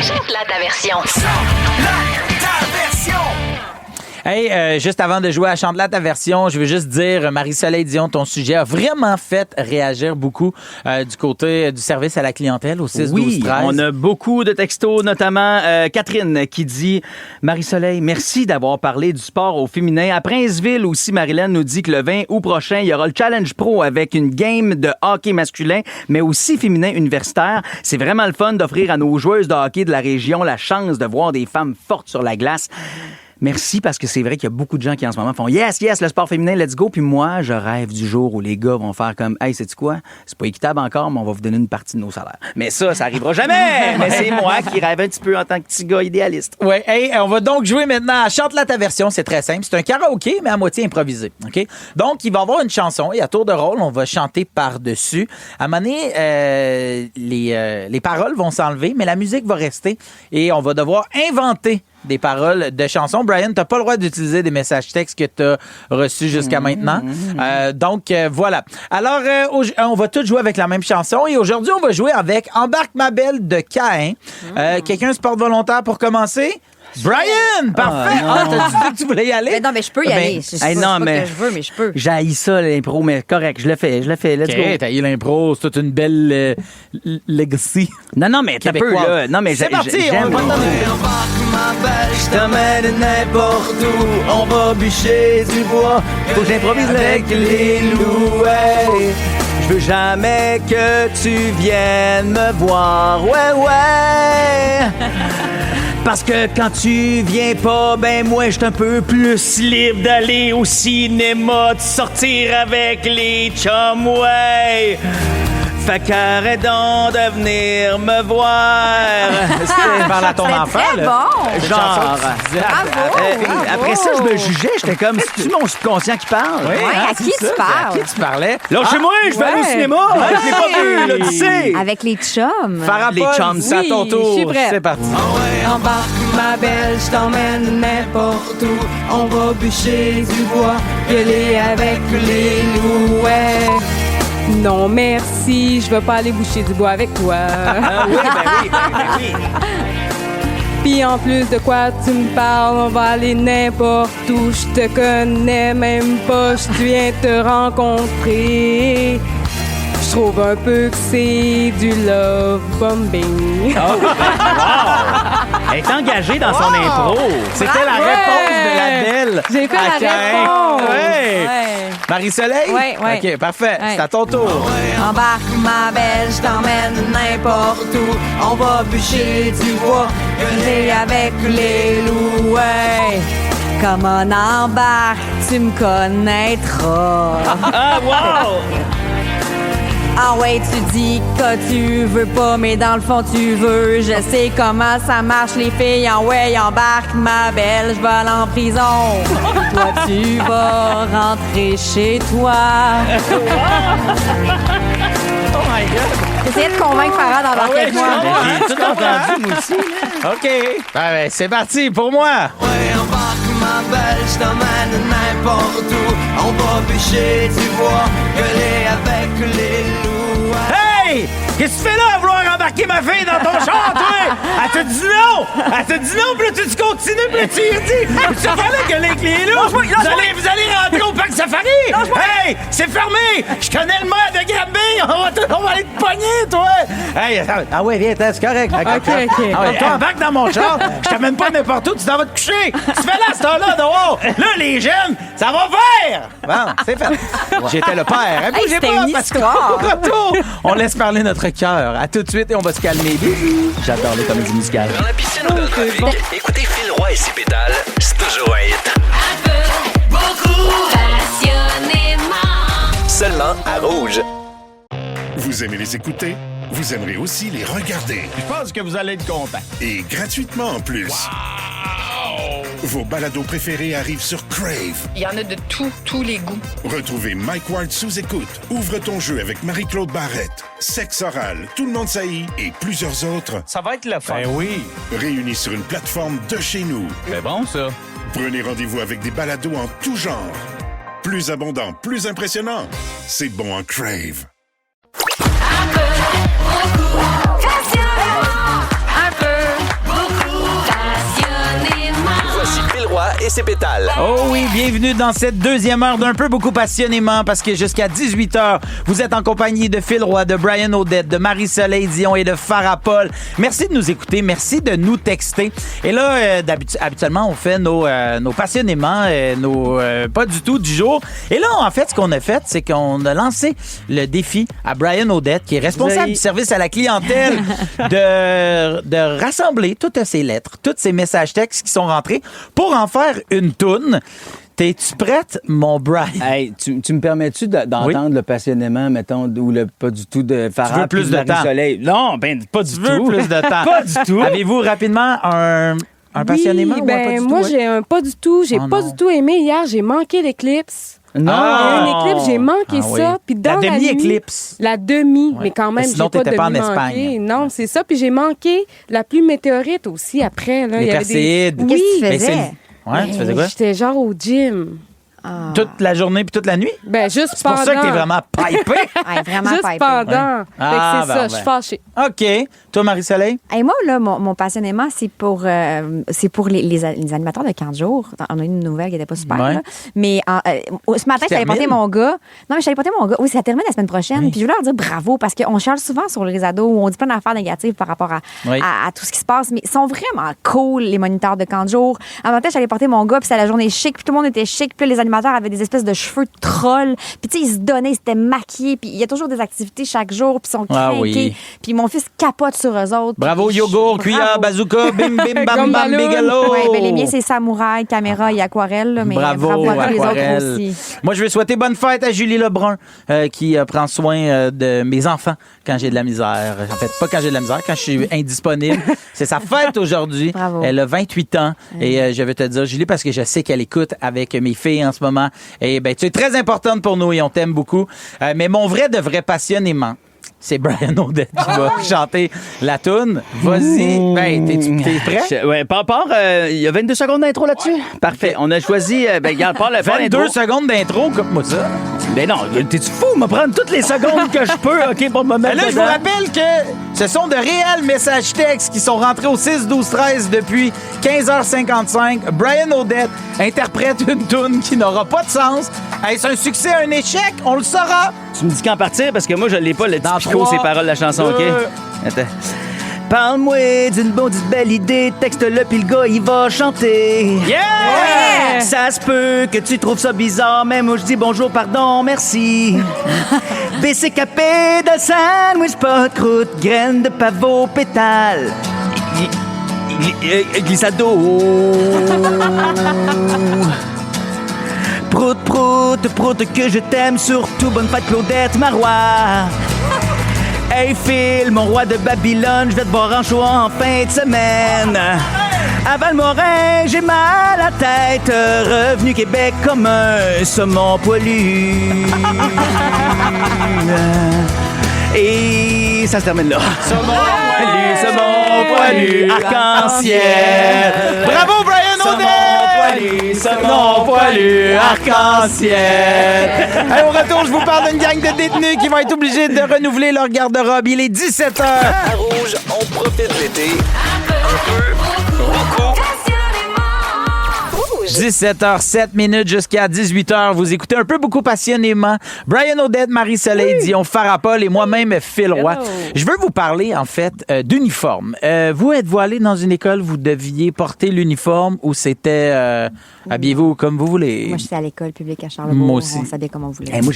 Chante-la ta version. Hey, juste avant de jouer à Chante-la ta version, je veux juste dire, Marie-Soleil Dion, ton sujet a vraiment fait réagir beaucoup du côté du service à la clientèle au 6-12-13. Oui, on a beaucoup de textos, notamment Catherine qui dit « Marie-Soleil, merci d'avoir parlé du sport au féminin. À Princeville aussi, Marilyn nous dit que le 20 août prochain, il y aura le Challenge Pro avec une game de hockey masculin, mais aussi féminin universitaire. C'est vraiment le fun d'offrir à nos joueuses de hockey de la région la chance de voir des femmes fortes sur la glace. » Merci, parce que c'est vrai qu'il y a beaucoup de gens qui en ce moment font « Yes, le sport féminin, let's go ». Puis moi, je rêve du jour où les gars vont faire comme « Hey, sais-tu quoi? C'est pas équitable encore, mais on va vous donner une partie de nos salaires. » Mais ça arrivera jamais! Mais c'est moi qui rêve un petit peu en tant que petit gars idéaliste. Oui, hey, on va donc jouer maintenant à Chante-la ta version. C'est très simple. C'est un karaoké, mais à moitié improvisé. OK? Donc, il va y avoir une chanson et à tour de rôle, on va chanter par-dessus. À un moment donné, les paroles vont s'enlever, mais la musique va rester et on va devoir inventer des paroles de chansons. Brian, t'as pas le droit d'utiliser des messages textes que t'as reçus jusqu'à maintenant. Donc, voilà. Alors, on va tous jouer avec la même chanson et aujourd'hui, on va jouer avec Embarque ma belle de Caïn. Quelqu'un se porte volontaire pour commencer? Brian! Parfait! T'as dit que tu voulais y aller? Mais non, mais je peux y aller. C'est pas que je veux, mais je peux. J'haïs ça, l'impro, mais correct, je le fais. Let's go. T'as eu l'impro, c'est toute une belle legacy. Non, mais t'as peu, là. Non, mais c'est parti, j'aime. Je t'emmène n'importe où, on va bûcher du bois. Faut que j'improvise avec les loups. Hey. Je veux jamais que tu viennes me voir. Ouais. Parce que quand tu viens pas, ben moi j'suis un peu plus libre d'aller au cinéma, de sortir avec les chums, ouais. Fait qu'arrête donc de venir me voir. C'était par à ton C'était enfant, très là. bon. C'est une chanson Genre. que tu disais. Bravo. Après ça, je me jugeais. J'étais comme, c'est-tu mon subconscient qui parle? Oui, Ouais, hein, à c'est qui ça, tu c'est parles? À qui tu parlais? Lâchez-moi, je vais aller au ouais. cinéma. Je l'ai pas vu, là, tu sais. Avec les chums. Farapole, Les chums, c'est à ton oui, tour. je suis prête. C'est parti. Embarque ma belle, je t'emmène n'importe où. On va bûcher du bois, gueuler avec les loups. Ouais. Non, merci, je veux pas aller boucher du bois avec toi. Ah oui, ben oui. Puis en plus de quoi tu me parles, on va aller n'importe où. Je te connais même pas, je viens te rencontrer. Je trouve un peu que c'est du love bombing. Elle est engagée dans son impro. C'était la Ouais. réponse de la belle. J'ai fait à la Caïn. réponse. Ouais. Marie-Soleil? Ouais, ouais. OK, parfait. Ouais. C'est à ton tour. Embarque ma belle, je t'emmène n'importe où. On va bûcher du bois, gueuler avec les loups. Ouais. Comme on embarque, tu me connaîtras. Ah, wow! Ah ouais, tu dis que tu veux pas, mais dans le fond, tu veux. Je sais comment ça marche, les filles. Ah ouais, embarque, ma belle, je vais aller en prison. Toi, tu vas rentrer chez toi. Oh my God! J'essayais de convaincre Farah d'embarquer avec moi. J'ai tout entendu, moi aussi. OK. Ben, c'est parti pour moi. Ouais, embarque ma belle, je t'emmène n'importe où. On va bûcher du bois, gueuler avec les loups. Hey! Qu'est-ce que tu fais là à vouloir embarquer ma fille dans ton char, toi? Elle te dit non! Elle te dit non, puis là, tu continues, puis là, tu lui dis. Tu parlais que les clés là. Vous allez rentrer au parc safari! Hey! C'est fermé! Je connais le maire de Granby! On va aller te pogner, toi! Hey! Ah ouais, viens, c'est correct. OK. Ah ouais, toi, embarque dans mon char. Je t'amène pas n'importe où, tu t'en vas te coucher. Tu fais là, à ce temps-là, dehors. Là, les jeunes, ça va faire! Bon, c'est fait. J'étais le père. Hey, bougez c'était pas, une parce que- histoire. Au retour, on laisse parler notre cœur. À tout de suite et on va se calmer. Bisous. J'adore les comédies musicales. Dans la piscine ou dans le trafic, écoutez Phil Roy et ses pétales, c'est toujours un hit. Seulement à Rouge. Vous aimez les écouter? Vous aimerez aussi les regarder. Je pense que vous allez être content. Et gratuitement en plus. Vos balados préférés arrivent sur Crave. Il y en a de tous les goûts. Retrouvez Mike Ward sous écoute. Ouvre ton jeu avec Marie-Claude Barrette. Sexe oral, tout le monde saillit et plusieurs autres Ça va être le fun. Ben oui. réunis sur une plateforme de chez nous. C'est bon, ça. Prenez rendez-vous avec des balados en tout genre. Plus abondant, plus impressionnant. C'est bon en Crave. Voici Phil Roy et ses pétales. Oh oui, bienvenue dans cette deuxième heure d'un peu beaucoup passionnément parce que jusqu'à 18h, vous êtes en compagnie de Phil Roy, de Brian Odette, de Marie-Soleil Dion et de Farapole. Merci de nous écouter, merci de nous texter. Et là, habituellement, on fait nos passionnément, nos pas du tout du jour. Et là, en fait, ce qu'on a fait, c'est qu'on a lancé le défi à Brian Odette, qui est responsable du service à la clientèle, de rassembler toutes ces lettres, tous ces messages textes qui sont rentrés pour en faire une toune. T'es-tu prête, mon Brian? Hey, tu me permets-tu d'entendre le passionnément, mettons, ou le pas du tout de Farah? Tu veux plus puis de temps? Marie-Soleil? Non, ben pas du Tu veux tout. plus de temps? Pas du tout. Avez-vous rapidement un passionnément ou un pas du tout? Moi, ouais? j'ai un pas du tout. J'ai Oh pas non. du tout aimé. Hier, j'ai manqué l'éclipse. Non. Il y a une éclipse, j'ai manqué Ah oui. ça. Puis dans La la demi-éclipse. nuit, la demi, Ouais. mais quand même, Sinon, j'ai pas t'étais pas en demi manqué. Espagne. Non, c'est ça. Puis j'ai manqué la pluie météorite aussi après. Là. Les Il y avait Perséides. Oui. Qu'est-ce que tu Ben, faisais? Ouais, tu faisais quoi? J'étais genre au gym. Toute la journée puis toute la nuit? Ben, juste C'est pour pendant. ça que t'es vraiment pipé. Ouais, vraiment Juste pipé. pendant. Ouais. Fait que Ah, c'est ça, ben, je suis fâchée. OK. Toi, Marie-Soleil? Et moi, là, mon passionnément, c'est pour les animateurs de camp de jour. On a eu une nouvelle qui n'était pas super. Ouais. Là. Mais ce matin, j'allais porter mon gars. Non, mais j'allais porter mon gars. Oui, ça termine la semaine prochaine. Puis je voulais leur dire bravo parce qu'on charle souvent sur les ados où on dit plein d'affaires négatives par rapport à tout ce qui se passe. Mais ils sont vraiment cool, les moniteurs de camp de jour. Un matin, j'allais porter mon gas, puis c'était la journée chic, puis tout le monde était chic. Puis là, les animateurs l'animateur avait des espèces de cheveux de troll. Puis tu sais, il se donnait, il s'était maquillé. Puis il y a toujours des activités chaque jour. Puis ils sont craqués. oui. Puis mon fils capote sur eux autres. Bravo, Puis yogourt, cuillère, bazooka, bim, bim, bam, bam, bigalo. Ouais, ben, les miens, c'est samouraï, caméra et aquarelle. Là, mais Bravo, à tous les autres aquarelle. aussi. Moi, je veux souhaiter bonne fête à Julie Lebrun, qui prend soin de mes enfants quand j'ai de la misère. En fait, pas quand j'ai de la misère, quand je suis indisponible. C'est sa fête aujourd'hui. Bravo. Elle a 28 ans. Et je veux te dire, Julie, parce que je sais qu'elle écoute avec mes filles en ce moment. Et ben, tu es très importante pour nous et on t'aime beaucoup. Mais mon vrai de vrai passionnément, c'est Brian O'Dette qui va chanter la toune. Vas-y. Ben, t'es prêt? Ouais, il y a 22 secondes d'intro là-dessus? Parfait. On a choisi... regarde, pas le 22 secondes d'intro, coupe-moi ça. Ben non, t'es-tu fou? Me prendre toutes les secondes que je peux, OK, pour me mettre Là, je vous dedans. rappelle que ce sont de réels messages textes qui sont rentrés au 6-12-13 depuis 15h55. Brian O'Dette interprète une toune qui n'aura pas de sens. Est-ce un succès, un échec? On le saura. Tu me dis quand partir? Parce que moi, je l'ai pas, le Dans petit pico, 3, ces paroles de la chanson, OK? 2. Attends. Parle-moi d'une maudite belle idée, texte-le pis le gars, il va chanter. Yeah! Ça se peut que tu trouves ça bizarre, mais moi je dis bonjour, pardon, merci. BCKP dans le sandwich, pas de croûte, graines de pavot, pétales. Glissado. Prout, prout, prout, que je t'aime, surtout bonne fête Claudette Marois. Hey Phil, mon roi de Babylone, je vais te voir en show en fin de semaine. À Valmorin, j'ai mal à la tête, revenu Québec comme un saumon poilu. Et ça se termine là. Saumon poilu, arc-en-ciel. Bravo, Brian O'Dette! Saumon poilu, arc-en-ciel. Allez, au retour, je vous parle d'une gang de détenus qui vont être obligés de renouveler leur garde-robe. Il est 17h. À Rouge, on profite de l'été. Un peu, beaucoup. 17h07 jusqu'à 18h. Vous écoutez un peu beaucoup passionnément Brian O'Dette, Marie-Soleil Dion, Farah Paul et moi-même, Phil Roy. Je veux vous parler, en fait, d'uniforme. Vous, êtes-vous allé dans une école, vous deviez porter l'uniforme ou c'était habillez-vous comme vous voulez? Moi, je suis à l'école publique à Charlebourg. Moi aussi. On s'habille comme on voulait. Moi,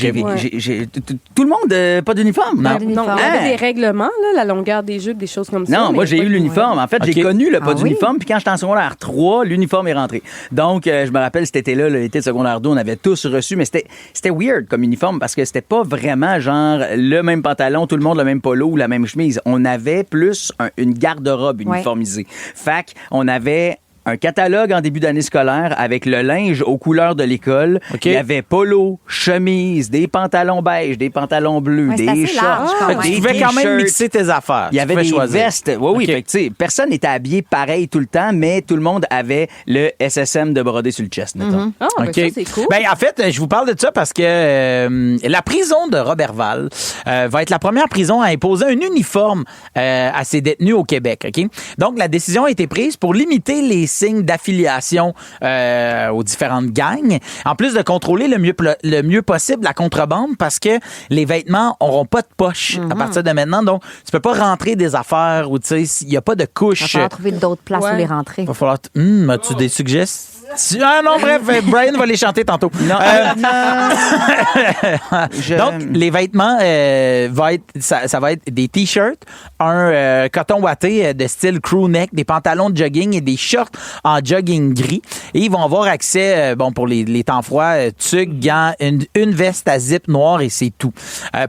tout le monde, pas d'uniforme? Pas Non, d'uniforme. il y avait des règlements, là, la longueur des jupes, des choses comme ça. Non, mais moi, j'ai pas eu de- l'uniforme. En fait, j'ai connu le pas Ah d'uniforme. Puis quand j'étais en secondaire 3, l'uniforme est rentré. Donc, je me rappelle cet été-là, l'été de secondaire 2, on avait tous reçu. Mais c'était weird comme uniforme parce que c'était pas vraiment genre le même pantalon, tout le monde le même polo ou la même chemise. On avait plus une garde-robe uniformisée. Fait qu'on avait un catalogue en début d'année scolaire avec le linge aux couleurs de l'école. Il y avait polo, chemise, des pantalons beige, des pantalons bleus, Ouais, c'est des assez shorts, large, quand même. Tu des pouvais quand même t-shirts. mixer tes affaires. Il y avait Tu des pouvais choisir. vestes. Oui, OK. fait que, tu sais, personne n'était habillé pareil tout le temps, mais tout le monde avait le SSM de brodé sur le chest, mettons. Ah, ben OK. ça, c'est cool. Ben, en fait, je vous parle de ça parce que la prison de Roberval va être la première prison à imposer un uniforme à ses détenus au Québec. OK? Donc, la décision a été prise pour limiter les signes d'affiliation aux différentes gangs, en plus de contrôler le mieux possible la contrebande parce que les vêtements n'auront pas de poche à partir de maintenant. Donc, tu peux pas rentrer des affaires ou, tu sais, il n'y a pas de Il va couche. falloir trouver d'autres places où les rentrer. Il va falloir... as-tu des suggestions? Ah non, bref, Brian va les chanter tantôt. Non. Donc, les vêtements, ça va être des T-shirts, un coton ouaté de style crew neck, des pantalons de jogging et des shorts en jogging gris. Et ils vont avoir accès, pour les temps froids, tuques, gants, une veste à zip noir et c'est tout.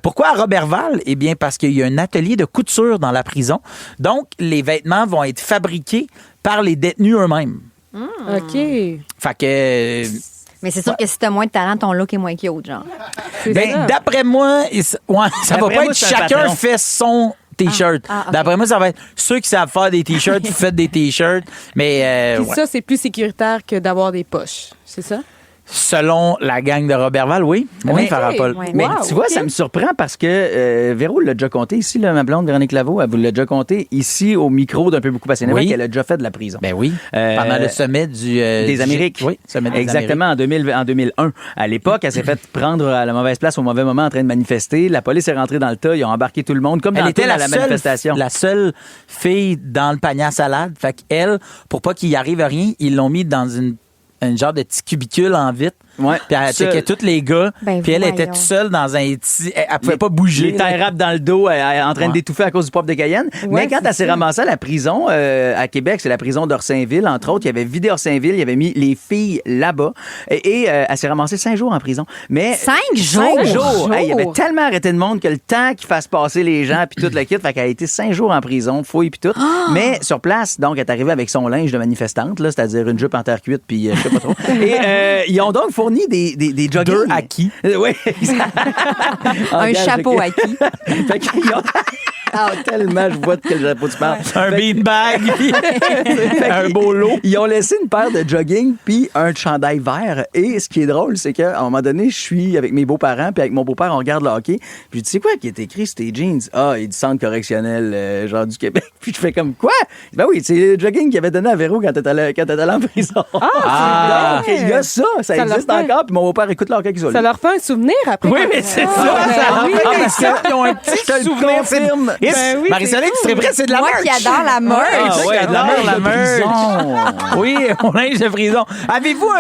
Pourquoi à Roberval? Eh bien, parce qu'il y a un atelier de couture dans la prison. Donc, les vêtements vont être fabriqués par les détenus eux-mêmes. OK. Fait que... Mais c'est sûr que si t'as moins de talent, ton look est moins cute, genre. D'après moi, ça va D'après pas moi, être c'est un chacun patron. fait son T-shirt. OK. D'après moi, ça va être ceux qui savent faire des T-shirts, vous faites des T-shirts. Mais Puis ça, c'est plus sécuritaire que d'avoir des poches. C'est ça? selon la gang de Roberval, oui. Oui, Farah Paul. Mais tu vois, ça me surprend parce que Véro l'a déjà compté ici, là, ma blonde Véronique Laveau, elle vous l'a déjà compté ici au micro d'un peu beaucoup passionnément qu'elle a déjà fait de la prison. Ben oui. Pendant le sommet des Amériques. Oui, sommet des Exactement, Amériques. en 2001. À l'époque, elle s'est fait prendre à la mauvaise place au mauvais moment en train de manifester. La police est rentrée dans le tas, ils ont embarqué tout le monde, comme Elle était la manifestation. la seule fille dans le panier à salade. Fait qu'elle, pour pas qu'il y arrive rien, ils l'ont mis dans une un genre de petit cubicule en vitre. Ouais. Puis elle checkait tous les gars. Ben, Puis elle était voyons. toute seule dans un petit... Elle pouvait pas bouger. Les tailles rap dans le dos, elle est en train de d'étouffer à cause du pop de Cayenne. Mais quand elle s'est ramassée à la prison à Québec, c'est la prison d'Orsainville, entre autres, il y avait vidé Orsainville, il y avait mis les filles là-bas. Et elle s'est ramassée 5 jours en prison. Mais 5 jours? 5 jours! Hey, il y avait tellement arrêté de monde que le temps qu'il fasse passer les gens puis tout le kit, fait qu'elle a été 5 jours en prison, fouille puis tout. Mais sur place, donc, elle est arrivée avec son linge de manifestante, là, c'est-à-dire une jupe en terre cuite puis je sais pas trop. Et ils ont donc fourni des jogging. 2 acquis. Oui. Un chapeau acquis. Fait qu'ils ont... Ah, tellement, je vois de quel chapeau tu parles. Un beanbag. Un beau lot. Ils ont laissé une paire de jogging puis un chandail vert. Et ce qui est drôle, c'est qu'à un moment donné, je suis avec mes beaux-parents puis avec mon beau-père, on regarde le hockey. Puis je dis, c'est quoi qui est écrit sur tes jeans? Ah, il dit centre correctionnel, genre du Québec. Puis je fais comme, quoi? Ben oui, c'est le jogging qu'il avait donné à Véro quand t'étais allé en prison. Ah! Donc, il y a ça existe leur fait- encore. Puis mon beau-père écoute le hockey qui Ça leur fait un souvenir après. Oui, mais c'est ça. Ils ont un petit souvenir. confirme. Yes. Ben oui, Marie-Soleil, tu serais prête, c'est de la Moi merch. qui adore la merch. Ah, ouais, de la merch. Oui, on linge de prison. Avez-vous,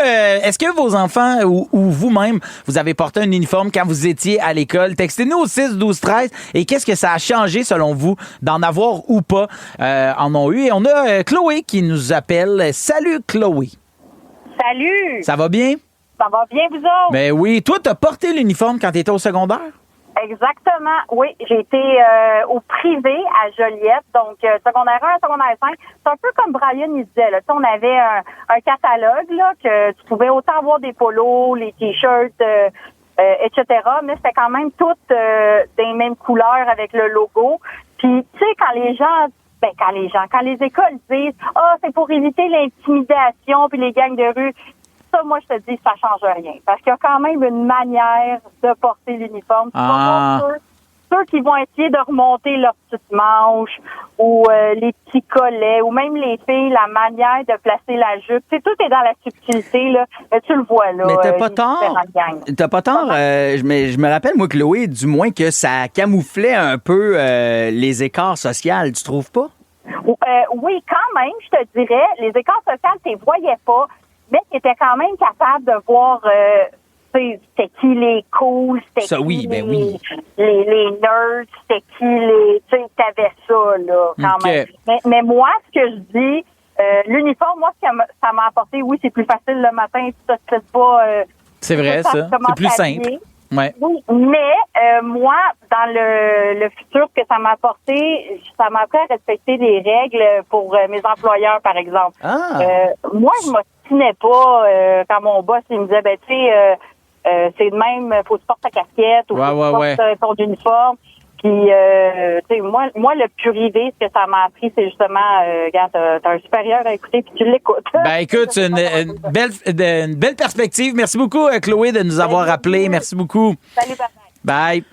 est-ce que vos enfants ou vous-même, vous avez porté un uniforme quand vous étiez à l'école? Textez-nous au 6 12 13 et qu'est-ce que ça a changé selon vous d'en avoir ou pas en ont eu? Et on a Chloé qui nous appelle. Salut Chloé. Salut! Ça va bien? Ça va bien, vous autres? Ben oui. Toi, t'as porté l'uniforme quand t'étais au secondaire? Exactement, oui. J'ai été au privé à Joliette, donc secondaire 1, secondaire 5. C'est un peu comme Brian il disait, là. Tu sais, on avait un catalogue là que tu pouvais autant avoir des polos, les t-shirts, etc. Mais c'était quand même toutes des mêmes couleurs avec le logo. Puis, tu sais, quand les écoles disent « Ah, c'est pour éviter l'intimidation puis les gangs de rue », ça, moi, je te dis, ça change rien. Parce qu'il y a quand même une manière de porter l'uniforme. Tu vas voir ceux qui vont essayer de remonter leurs petites manches ou les petits collets ou même les filles, la manière de placer la jupe. Tu sais, tout est dans la subtilité, là. Mais tu le vois, là. Mais t'as pas les tort. différentes gangs. T'as pas tort. Mais je me rappelle, moi, Chloé, du moins que ça camouflait un peu les écarts sociaux. Tu trouves pas? Oui, quand même, je te dirais. Les écarts sociaux, tu les voyais pas, mais tu étais quand même capable de voir c'était qui les cools, c'était Ça, qui oui, ben oui. les nerds, c'était qui les... Tu sais, t'avais ça, là, quand OK. même. Mais moi, ce que je dis, l'uniforme, moi, ça m'a apporté, oui, c'est plus facile le matin, tu te fais pas... C'est vrai, tu sais, ça. comment C'est plus simple. t'habiller. Ouais. Oui, mais moi, dans le futur que ça m'a apporté, ça m'a appris à respecter les règles pour mes employeurs, par exemple. Moi, je m'obstinais pas quand mon boss il me disait, ben tu sais, c'est de même, faut que tu portes ta casquette ou faut que tu portes ton uniforme. Puis, tu sais, moi, le purivé, ce que ça m'a appris, c'est justement, regarde, t'as un supérieur à écouter puis tu l'écoutes. Ben écoute, une belle perspective. Merci beaucoup, Chloé, de nous avoir appelés. Merci beaucoup. Salut, bye.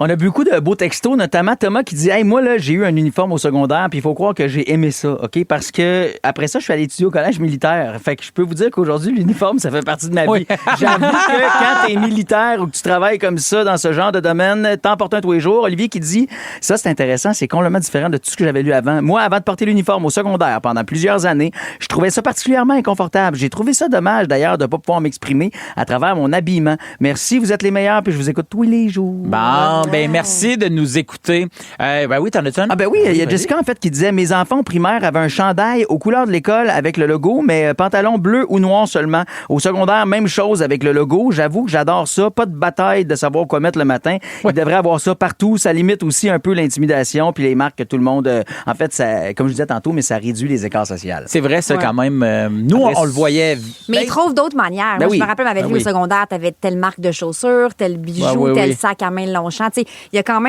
On a beaucoup de beaux textos, notamment Thomas qui dit « Hey, moi, là, j'ai eu un uniforme au secondaire, puis il faut croire que j'ai aimé ça, OK? Parce que après ça, je suis allé étudier au collège militaire. Fait que je peux vous dire qu'aujourd'hui, l'uniforme, ça fait partie de ma vie. J'avoue que quand t'es militaire ou que tu travailles comme ça dans ce genre de domaine, t'en portes un tous les jours. Olivier qui dit « Ça, c'est intéressant, c'est complètement différent de tout ce que j'avais lu avant. Moi, avant de porter l'uniforme au secondaire pendant plusieurs années, je trouvais ça particulièrement inconfortable. J'ai trouvé ça dommage, d'ailleurs, de pas pouvoir m'exprimer à travers mon habillement. Merci, vous êtes les meilleurs, puis je vous écoute tous les jours. » Bon, ben merci de nous écouter. Ben oui, t'en as-tu un? Ah ben oui, il y a Jessica en fait qui disait « Mes enfants au primaire avaient un chandail aux couleurs de l'école avec le logo, mais pantalon bleu ou noir seulement. Au secondaire, même chose avec le logo. J'avoue que j'adore ça. Pas de bataille de savoir quoi mettre le matin. Ils devraient avoir ça partout. Ça limite aussi un peu l'intimidation puis les marques que tout le monde... en fait, ça, comme je disais tantôt, mais ça réduit les écarts sociaux. C'est vrai, ça, quand même. Nous, on le voyait... Mais ils trouvent d'autres manières. Ben Moi, oui. je me rappelle, avec Ben lui oui. au secondaire, tu avais telle marque de chaussures, tel bijou, tel sac à main Longchamp. Tu sais, il y a quand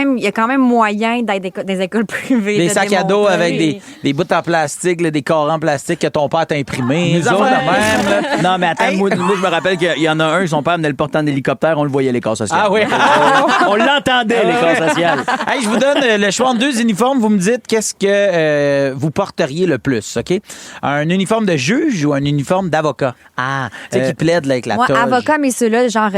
même moyen d'être des écoles privées. Des de sacs à dos démontrer. avec des bouts en plastique, là, des corps en plastique que ton père t'a imprimé. Nous autres, même. Non, mais attends, moi, je me rappelle qu'il y en a un, son père venait le porter en hélicoptère, on le voyait, l'écart social. Ah oui. On l'entendait, l'écart social. Hey, je vous donne le choix entre 2 uniformes. Vous me dites qu'est-ce que vous porteriez le plus, OK? Un uniforme de juge ou un uniforme d'avocat? Ah, tu sais, qui plaide là, avec la Moi, toge. avocat, mais ceux-là, genre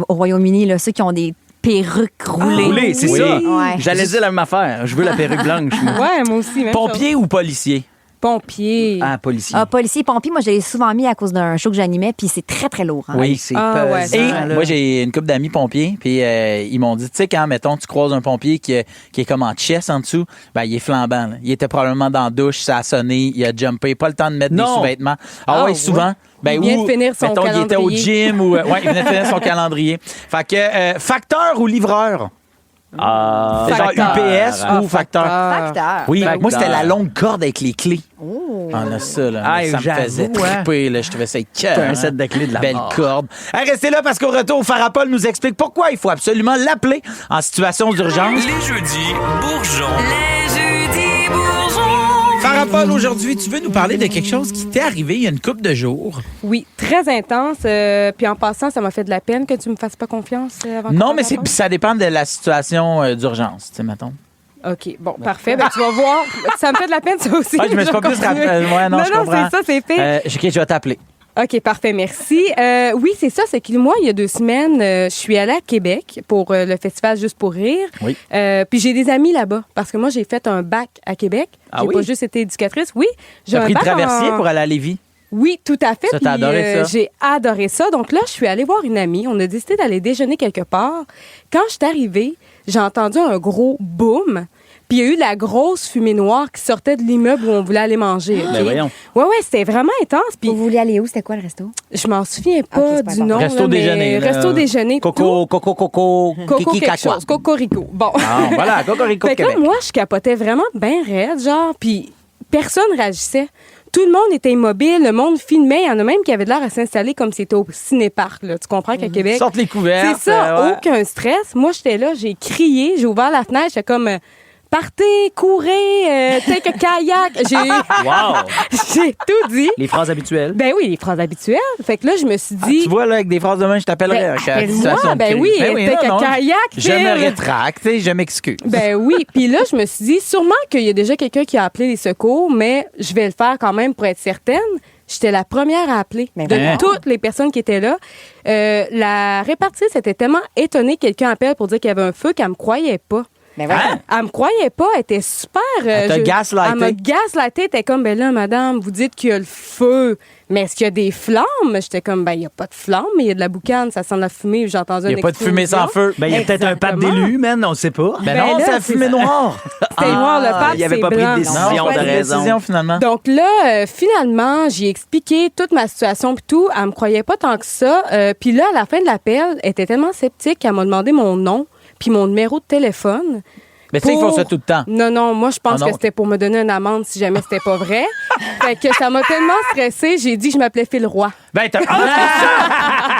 au Royaume-Uni, là, ceux qui ont des perruques roulées. Roulé, c'est Oui. ça. Ouais. J'allais dire la même affaire. Je veux la perruque blanche. Moi. Ouais, moi aussi. Même Pompier ou policier? pompier. Ah, policier. Ah, policier, pompier, moi, je l'ai souvent mis à cause d'un show que j'animais, puis c'est très, très lourd. Hein. Oui, c'est Ah, pesant, ouais, Et là. moi, j'ai une couple d'amis pompiers, puis ils m'ont dit, tu sais, quand, mettons, tu croises un pompier qui est comme en chest en dessous, ben, il est flambant. Là. Il était probablement dans la douche, ça a sonné, il a jumpé, pas le temps de mettre des sous-vêtements. Ah ouais, souvent. Ben, Il vient de finir son mettons, il était au calendrier. gym ou... ouais, il venait de finir son calendrier. Fait que, facteur ou livreur? Ah, Genre Facteur. UPS ou facteur? Facteur. Oui, Facteur. moi, c'était la longue corde avec les clés. Oh. On a ça, là. Ah, ça me j'avoue, faisait hein. triper, là. Je trouvais ça T'as écœurant. un set de clés de la Belle mort. corde. Hey, restez là parce qu'au retour, Farapol nous explique pourquoi il faut absolument l'appeler en situation d'urgence. Les jeudis, bourgeons. Les jeudis bourgeons. Farapol, aujourd'hui, tu veux nous parler de quelque chose qui t'est arrivé il y a une couple de jours. Oui, très intense. Puis en passant, ça m'a fait de la peine que tu me fasses pas confiance avant Non, qu'on mais raconte. ça dépend de la situation d'urgence, tu sais, mettons. OK, bon, parfait. Ben, tu vas voir. Ça me fait de la peine, ça aussi. Ah, je me suis pas plus continuer. rappelé. Ouais, non, je comprends. c'est ça, c'est fait. OK, je vais t'appeler. OK, parfait, merci. Oui, c'est ça. C'est que moi, il y a 2 semaines, je suis allée à Québec pour le festival Juste pour rire. Oui. Puis j'ai des amis là-bas parce que moi, j'ai fait un bac à Québec. Ah J'ai oui? pas juste été éducatrice. Oui, j'ai T'as un pris le bac traversier en- pour aller à Lévis? Oui, tout à fait. Ça, t'as Puis, adoré ça? J'ai adoré ça. Donc là, je suis allée voir une amie. On a décidé d'aller déjeuner quelque part. Quand je suis arrivée, j'ai entendu un gros boom. Puis il y a eu la grosse fumée noire qui sortait de l'immeuble où on voulait aller manger. OK? Ben voyons. Ouais, c'était vraiment intense. Puis Vous voulez aller où? C'était quoi le resto? je m'en souviens pas Ok, c'est pas du important. nom. Resto là, mais déjeuner. là. Resto déjeuner. Coco, Coco kiki, quelque kakwa. chose. Cocorico. Bon. Ah, voilà, Cocorico Fait que là, Québec. moi, je capotais vraiment bien raide, genre, puis personne réagissait. Tout le monde était immobile, le monde filmait. Il y en a même qui avaient l'air à s'installer comme si c'était au cinéparc, là. Tu comprends qu'à Québec... Sorte les couvertes. C'est ça, ouais. aucun stress. Moi, j'étais là, j'ai crié, j'ai ouvert la fenêtre, j'étais comme... partez, courez, take a kayak. J'ai tout dit. Les phrases habituelles. Ben oui, les phrases habituelles. Fait que là, je me suis dit... Tu vois, là, avec des phrases de main, je t'appellerais. Ben, avec la appelle-moi, situation de ben crise. oui, take a kayak, Je me Phil. rétracte, tu sais, je m'excuse. Ben oui. Puis là, je me suis dit, sûrement qu'il y a déjà quelqu'un qui a appelé les secours, mais je vais le faire quand même pour être certaine. J'étais la première à appeler Mais de vraiment. toutes les personnes qui étaient là. La répartitrice était tellement étonnée que quelqu'un appelle pour dire qu'il y avait un feu qu'elle me croyait pas. Mais voilà. Hein? Elle me croyait pas, elle était super... Elle t'a gaslighté? Elle m'a gaslighté, elle était comme, ben là, madame, vous dites qu'il y a le feu, mais est-ce qu'il y a des flammes? J'étais comme, ben il y a pas de flammes, mais il y a de la boucane, ça sent de la fumée, j'ai entendu Il n'y a pas de fumée sans feu. Ben, il y a peut-être un pape d'élu, man, on ne sait pas. Ben Ben non, là, c'est la c'est fumée ça. noire. C'était noir, le pape, il avait c'est pas pris de blanc. décision, Non, t'as pas de raison. décision, finalement. Donc là, finalement, j'ai expliqué toute ma situation et tout. Elle me croyait pas tant que ça. Puis là, à la fin de l'appel, elle était tellement sceptique qu'elle m'a demandé mon nom puis mon numéro de téléphone. Mais tu sais, ils font ça tout le temps. Non, moi, je pense Ah non. que c'était pour me donner une amende si jamais c'était pas vrai. Fait que ça m'a tellement stressée, j'ai dit que je m'appelais Phil Roy. Ben, t'as...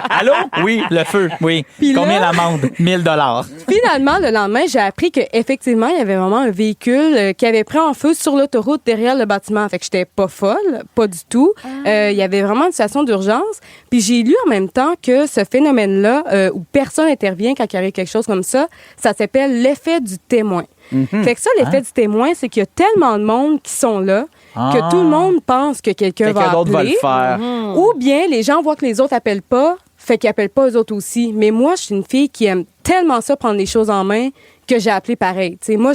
Allô? Oui, le feu, oui. Puis là- Combien l'amende? 1000 $. Finalement, le lendemain, j'ai appris qu'effectivement, il y avait vraiment un véhicule qui avait pris en feu sur l'autoroute derrière le bâtiment. Fait que j'étais pas folle, pas du tout. Il y avait vraiment une situation d'urgence. Puis j'ai lu en même temps que ce phénomène-là, où personne n'intervient quand il arrive quelque chose comme ça s'appelle l'effet du témoin. Fait que ça, l'effet du témoin, c'est qu'il y a tellement de monde qui sont là que tout le monde pense que quelqu'un va Quelqu'un d'autre va le appeler. faire. Ou bien les gens voient que les autres appellent pas, fait qu'ils appellent pas eux autres aussi. Mais moi, je suis une fille qui aime tellement ça prendre les choses en main que j'ai appelé pareil. Tu sais, moi,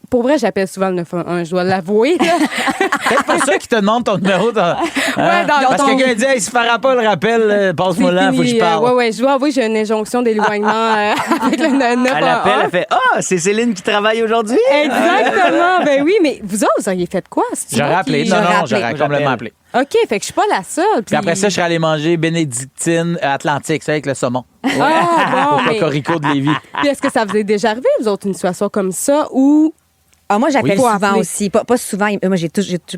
pour vrai, j'appelle souvent le 911, je dois l'avouer. Peut-être pour ça qu'ils te demandent ton numéro. Parce que quelqu'un dit, hey, si Farah pas le rappel, passe-moi là, faut que je parle. Ouais, je dois avouer, j'ai une injonction d'éloignement avec le 911. Elle appelle, elle fait Ah, c'est Céline qui travaille aujourd'hui. Exactement. Ben oui, mais vous autres, vous auriez fait quoi? C'est-tu J'aurais moi appelé. qui- Non, J'aurais j'aurais appelé. complètement appelé. OK, fait que je suis pas la seule. Puis après ça, je serais allé manger bénédictine Atlantique, ça, avec le saumon. Ah, Au bon, mais... Cocorico de Lévis. Puis est-ce que ça vous est déjà arrivé, vous autres, une situation comme ça, où... Ah, moi, j'appelle Oui. Faut souvent appeler. aussi. Pas souvent. Moi, j'ai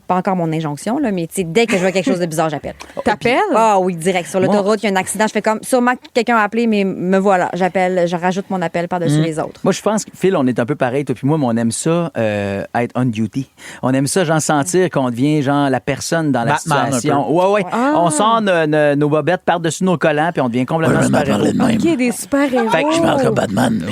pas encore mon injonction, là, mais tu sais, dès que je vois quelque chose de bizarre, j'appelle. T'appelles? Ah oui, direct. Sur l'autoroute, il y a un accident. Je fais comme, sûrement que quelqu'un a appelé, mais me voilà. J'appelle, je rajoute mon appel par-dessus les autres. Moi, je pense que, Phil, on est un peu pareil, toi puis moi, mais on aime ça être on duty. On aime ça, genre, sentir qu'on devient, genre, la personne dans la Batman, situation. un peu. Ouais. On sort nos bobettes par-dessus nos collants, puis on devient complètement super-héros. OK, des super-héros. Fait que je parle comme Batman.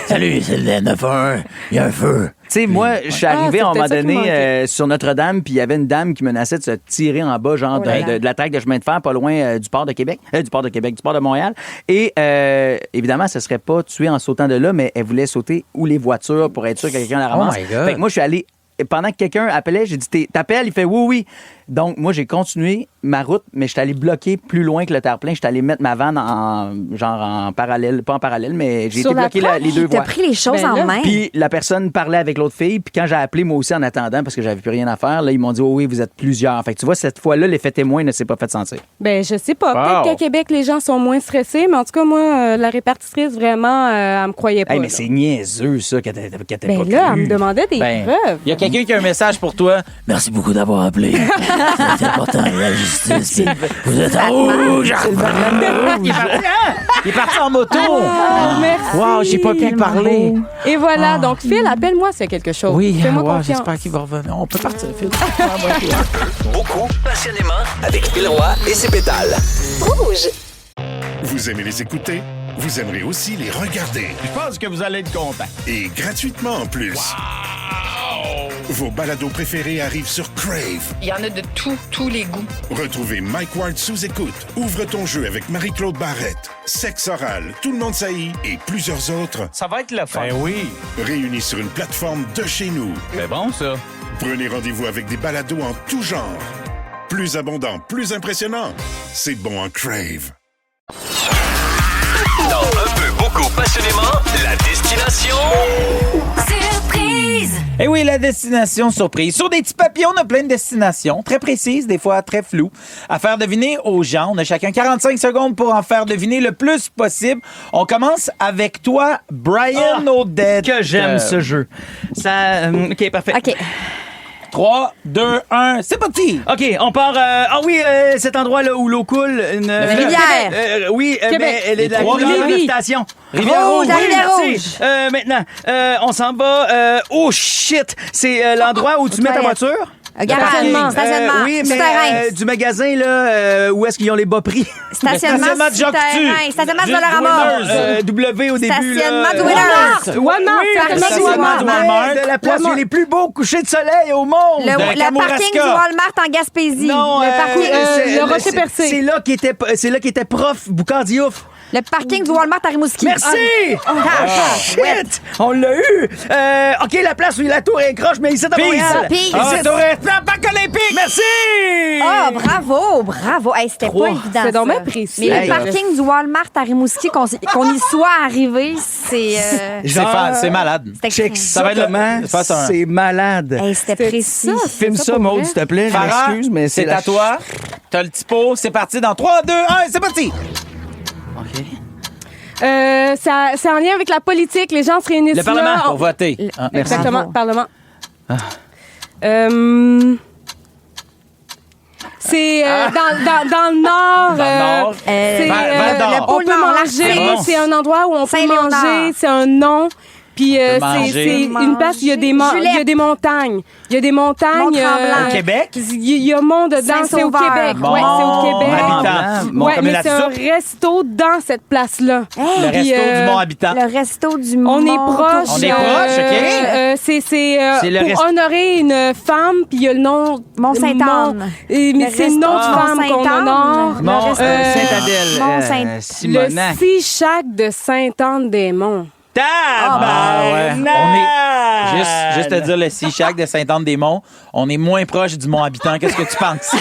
Salut, c'est le 911. Il y a un feu. Tu sais, moi, je suis arrivé c'est à un moment peut-être ça qui donné manquait. sur Notre-Dame, puis il y avait une dame qui menaçait de se tirer en bas, genre Oh là là. de la traque de chemin de fer, pas loin du port de Québec, du port de Montréal. Et évidemment, ça serait pas tué en sautant de là, mais elle voulait sauter où les voitures pour être sûr que quelqu'un la ramasse. Oh my God. Fait que moi, je suis allé pendant que quelqu'un appelait, j'ai dit, t'appelles? Il fait oui. Donc, moi, j'ai continué ma route, mais j'étais allé bloquer plus loin que le terre-plein. J'étais allé mettre ma vanne en parallèle, pas en parallèle, mais j'ai été bloqué les deux voies. T'as pris les choses en main. Puis la personne parlait avec l'autre fille, puis quand j'ai appelé moi aussi en attendant, parce que j'avais plus rien à faire, là, ils m'ont dit, oui, vous êtes plusieurs. Fait que tu vois, cette fois-là, l'effet témoin ne s'est pas fait sentir. Ben, je sais pas. Peut-être qu'à Québec, les gens sont moins stressés, mais en tout cas, moi, la répartitrice, vraiment, elle me croyait pas. Hey, mais c'est niaiseux, ça, qu'elle t'ait pas Ben cru. là, elle me demandait des preuves. Il y a quelqu'un qui a un message pour toi. Merci beaucoup d'avoir appelé. C'est important, la justice. Vous êtes en rouge. Il est parti en moto. Merci. Wow, j'ai pas pu parler. Et voilà, donc Phil, appelle-moi s'il y a quelque chose. Oui, fais-moi wow, confiance. j'espère qu'il va revenir. On peut partir, Phil. Beaucoup, passionnément, avec Phil Roy et ses pétales. Rouge. Vous aimez les écouter? Vous aimerez aussi les regarder. Je pense que vous allez être content. Et gratuitement en plus. Vos balados préférés arrivent sur Crave. Il y en a de tous les goûts. Retrouvez Mike Ward sous écoute, Ouvre ton jeu avec Marie-Claude Barrette, Sexe oral, Tout le monde saillit et plusieurs autres. Ça va être le fun. Ben oui. Réunis sur une plateforme de chez nous. C'est bon, ça. Prenez rendez-vous avec des balados en tout genre. Plus abondant, plus impressionnant. C'est bon en Crave. Dans un peu, beaucoup, passionnément, la destination... Surprise! Eh oui, la destination surprise. Sur des petits papiers, on a plein de destinations, très précises, des fois très floues, à faire deviner aux gens. On a chacun 45 secondes pour en faire deviner le plus possible. On commence avec toi, Brian Odette. Que j'aime ce jeu. Ça, OK, parfait. OK. 3, 2, 1, c'est parti! OK, on part... cet endroit-là où l'eau coule... Une rivière. Oui, Québec. mais elle est de la Lévis. station. Rouge, la rivière merci. Maintenant, on s'en va... oh, shit! C'est l'endroit où tu mets ta voiture? Stationnement. Oui, mais Souterrain. du magasin, là, où est-ce qu'ils ont les bas prix? Stationnement de Jacques-Tu. souterrain. Stationnement de Dollarama. W au début, là. Stationnement de Walmart. Walmart, stationnement de Walmart. De la place où il y a les plus beaux couchers de soleil au monde. Le parking du Walmart en Gaspésie. Non, le parking, le Rocher Percé. C'est là qu'était prof Boucardiouf. le parking du Walmart à Rimouski. Merci! Shit! On l'a eu! OK, la place où la tour est croche, mais ici, à Montréal. Pise. Ici, tour est Parc olympique! Merci! Ah, bravo. Hey, c'était pas évident. C'est donc ça. bien précis. Mais le parking du Walmart à Rimouski, qu'on y soit arrivé, c'est... C'est malade. C'était Ça va être le... C'est malade. Hey, c'était précis. Filme ça, Maud, s'il te plaît. Je Farah, m'excuse, mais c'est à toi. T'as le typo. C'est parti dans 3, 2, 1, c'est parti! OK. C'est en lien avec la politique. Les gens se réunissent Le Parlement là. pour voter. Merci. Exactement, Bravo. Parlement. C'est dans le Nord. Dans le Nord. C'est Val d'Or. le on pôle peut Nord. manger. Bon. C'est un endroit où on peut Saint-Léonard. manger. C'est un nom. Puis manger. c'est une place où il y a des montagnes. Il y a des montagnes. Mont-Tremblant. Au Québec? Il y a Mont dedans. C'est au Saint-Sauveur. Québec. Bon. Ouais, c'est au Québec. Habitant. Ouais, Comme mais la c'est un soupe. resto dans cette place-là. Le Puis, resto du Mont-Habitant. Le resto du On est Mont- proche. On est proche, OK? C'est le pour rest- honorer une femme, puis il y a le nom... Mont-Sainte-Anne. Mais Le c'est le nom de resto femme qu'on Mont-Sainte-Anne. honore. Le Mont resto- Sainte-Adèle. Mont-Saint- Simonac. Le Sea Shack de Sainte-Anne-des-Monts. Ouais. On est juste te dire le Sea Shack de Sainte-Anne-des-Monts, on est moins proche du Mont-Habitant. Qu'est-ce que tu penses?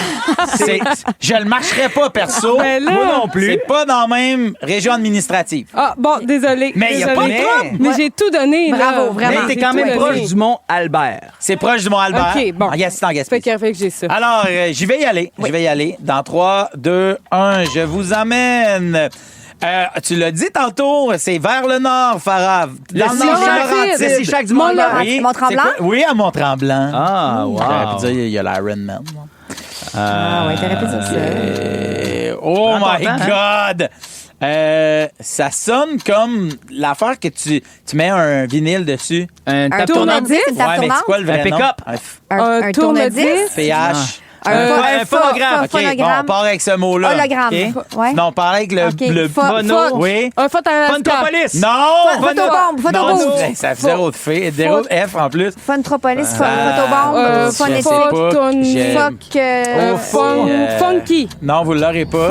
Je le marcherais pas perso. Ben là- Moi non plus. C'est pas dans la même région administrative. Ah, bon, désolé. Mais il y a pas de trouble. Mais j'ai tout donné. Bravo, là. vraiment. Mais t'es J'ai quand tout même donné. proche du Mont Albert. C'est proche du Mont-Albert. OK, bon. En Gaspésie. Fait que j'ai ça. Alors, j'y vais y aller. Je vais y aller. Dans 3, 2, 1, je vous amène. Tu l'as dit tantôt, c'est vers le nord, Farah. Le Dans le nord, Laurentides. Le Sea Shack du Mont Albert. Oui. Mont-Tremblant? C'est quoi? Oui, à Mont-Tremblant. Ah, wow. J'aurais pu dire, il y a l'Iron Man. Ah ouais, t'aurais pu dire ça. Oh Prends ton my temps, God! Ça sonne comme l'affaire que tu mets un vinyle dessus. Un tape tourne-disque, tournante. une table Ouais, mais tournante. c'est quoi le vrai Un nom? pick-up. Un tourne-disque. PH. Un phonographe. OK, bon, on part avec ce mot-là. Hologramme. OK? Ouais. Sinon, on part avec le... OK. le Phono. Oui. Un Phonotropolis. Non! Photobombe, photobombe. Non, ça fait zéro de fait. Zéro de F en plus. Funtropolis, Ah, photobombe, je sais phonétique, pas. J'aime. fuck, Non, vous l'aurez pas.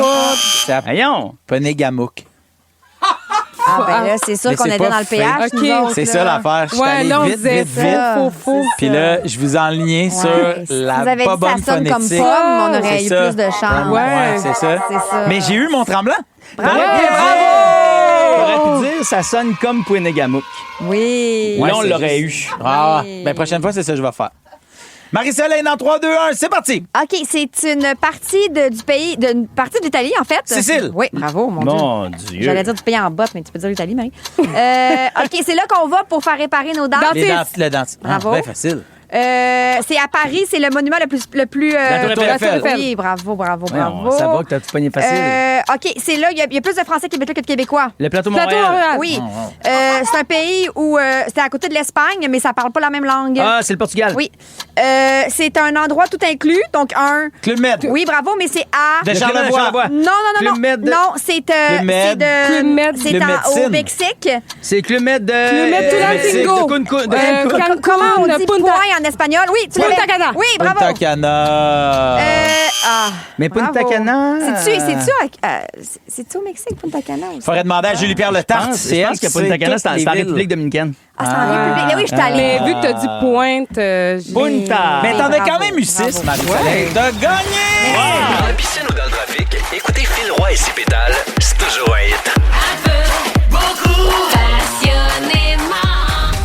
C'est à Voyons. Ponégamouk. Ah, ben là, c'est sûr Mais qu'on c'est était pas dans le fake. péage. OK. nous autres, C'est là. ça l'affaire. Je suis Ouais, allé là, on vite, disait vite, ça. vite. Faux. Puis là, je vous ai enligné sur la Si vous avez pas dit ça bonne sonne comme phonétique. pomme, on aurait C'est eu ça. plus de chance. Ouais, c'est ça. C'est ça. Mais j'ai eu mon tremblant. Bravo! J'aurais pu dire, ça sonne comme Pouinegamouk. Oui. Là, on c'est l'aurait juste- eu. Ah, Oui. ben prochaine fois, c'est ça que je vais faire. Marie-Soleil, dans 3, 2, 1, c'est parti. OK, c'est une partie du pays, d'une partie de l'Italie, en fait. Sicile. Oui, bravo, mon Dieu. Mon Dieu. J'allais dire du pays en bas, mais tu peux dire l'Italie, Marie. OK, c'est là qu'on va pour faire réparer nos dents. Le dentiste. Bravo. Bien facile. C'est à Paris, c'est le monument le plus La Tour Eiffel. Oui, bravo. Voyons, ça va que t'as tout pogné facile. OK, c'est là, il y a plus de Français qui habitent là que de Québécois. Le plateau Plateau Montréal. Montréal. Oui. C'est un pays où c'est à côté de l'Espagne, mais ça parle pas la même langue. Ah, c'est le Portugal. Oui. C'est un endroit tout inclus, donc un. Club Med. Oui, bravo, mais c'est à. De Charlevoix. Non. Club Med. Non, c'est Club Med. Club Med. c'est Club au Médecine. Mexique. C'est le Club Med de... Club Med Tulancingo. Cancun, Comment on dit Punta- point en espagnol? Oui, tu l'avais. Punta Cana. Oui, bravo. Punta Cana. Mais bravo. Punta Cana... C'est-tu au Mexique, Punta Cana? Aussi? Faudrait demander à Julie-Pierre Le Tarte. Je pense que Punta Cana, c'est en République dominicaine. Ah, c'est en République. Mais oui, je suis allée. Mais vu que t'as dit pointe, j'ai- Punta. Mais t'en as Bravo, quand même eu 6, bravo. Marie-Soleil. T'as gagné! Dans la piscine ou dans le trafic, écoutez Phil Roy et ses pétales, c'est toujours un hit.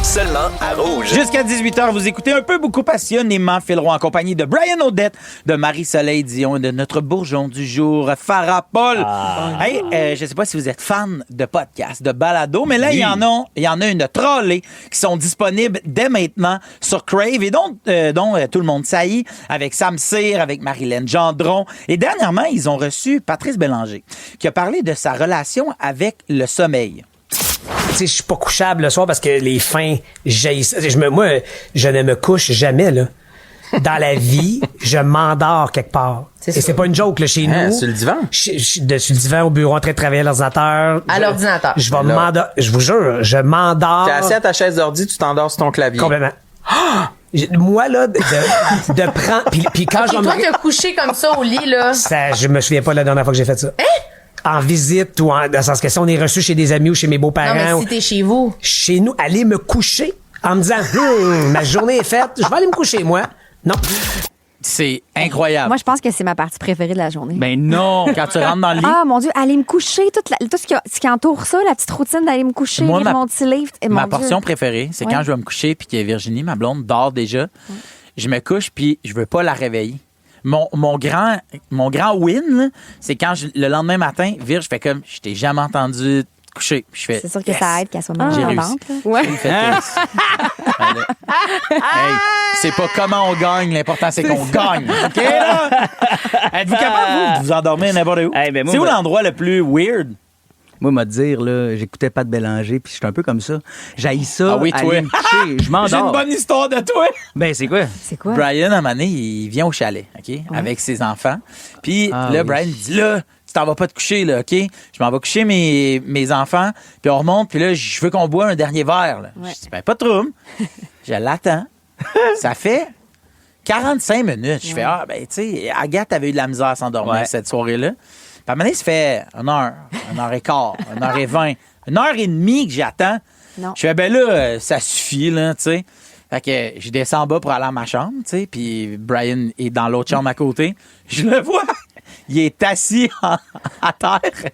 Seulement à Rouge. Jusqu'à 18h, vous écoutez un peu beaucoup passionnément Phil Roy en compagnie de Brian Odette, de Marie-Soleil Dion et de notre bourgeon du jour, Farah Paul. Hey, je sais pas si vous êtes fan de podcasts, de balado, mais là, il y en a une trollée qui sont disponibles dès maintenant sur Crave et dont tout le monde saillit avec Sam Cyr, avec Marilyn Gendron. Et dernièrement, ils ont reçu Patrice Bélanger qui a parlé de sa relation avec le sommeil. Tu sais, je suis pas couchable le soir parce que les fins, moi, je ne me couche jamais, là. Dans la vie, je m'endors quelque part. Et c'est pas une joke, là, chez nous. Sur le divan? Sur le divan, au bureau, en train de travailler à l'ordinateur. À l'ordinateur. Je vais m'endormir. Je vous jure, je m'endors. T'es assis à ta chaise d'ordi, tu t'endors sur ton clavier. Complètement. Moi, là, de prendre... Puis quand je vais toi, te coucher comme ça au lit, là. Ça, je me souviens pas de la dernière fois que j'ai fait ça. En visite ou dans le sens que si on est reçu chez des amis ou chez mes beaux-parents. Non, mais si t'es chez vous. Chez nous, aller me coucher en me disant ma journée est faite, je vais aller me coucher, moi. Non. C'est incroyable. Moi, je pense que c'est ma partie préférée de la journée. Ben non, quand tu rentres dans le lit. Ah, mon Dieu, aller me coucher, tout ce qui entoure ça, la petite routine d'aller me coucher, Moi, lire mon petit livre. Et ma mon Dieu. portion préférée, c'est quand je vais me coucher puis que Virginie, ma blonde, dort déjà. Je me couche puis je veux pas la réveiller. Mon grand win, là, c'est quand le lendemain matin, Virge fait comme je t'ai jamais entendu te coucher. Je fais, C'est sûr que ça aide qu'elle soit J'ai réussi. malade. Ouais. J'ai fait hey, c'est pas comment on gagne, l'important c'est qu'on gagne. OK, là? Êtes-vous capable, vous, de vous endormir n'importe où? Hey, ben, moi, c'est où ben- l'endroit le plus weird? Moi, m'a dire, là, j'écoutais pas de Bélanger, puis j'étais un peu comme ça. J'haïs ça. Ah oui, toi. aller me coucher. Je m'endors. J'ai une bonne histoire de toi. Ben, c'est quoi? C'est quoi? Brian, à un moment donné, il vient au chalet, OK, avec ses enfants. Puis Ah là, oui. Brian il dit, là, tu t'en vas pas te coucher, là, OK? Je m'en vais coucher mes enfants, puis on remonte, puis là, je veux qu'on boive un dernier verre, là. Ouais. Je dis, ben, pas de trouble. Je l'attends. Ça fait 45 minutes. Je fais, ah, ben, tu sais, Agathe avait eu de la misère à s'endormir Ouais. cette soirée-là. Puis à un moment donné, ça fait 1 heure, 1 heure et quart, 1 heure et 20, 1 heure et demie que j'attends. Non. Je fais, ben là, ça suffit, là, tu sais. Fait que je descends en bas pour aller à ma chambre, tu sais, puis Brian est dans l'autre chambre à côté. Je le vois, il est assis à terre.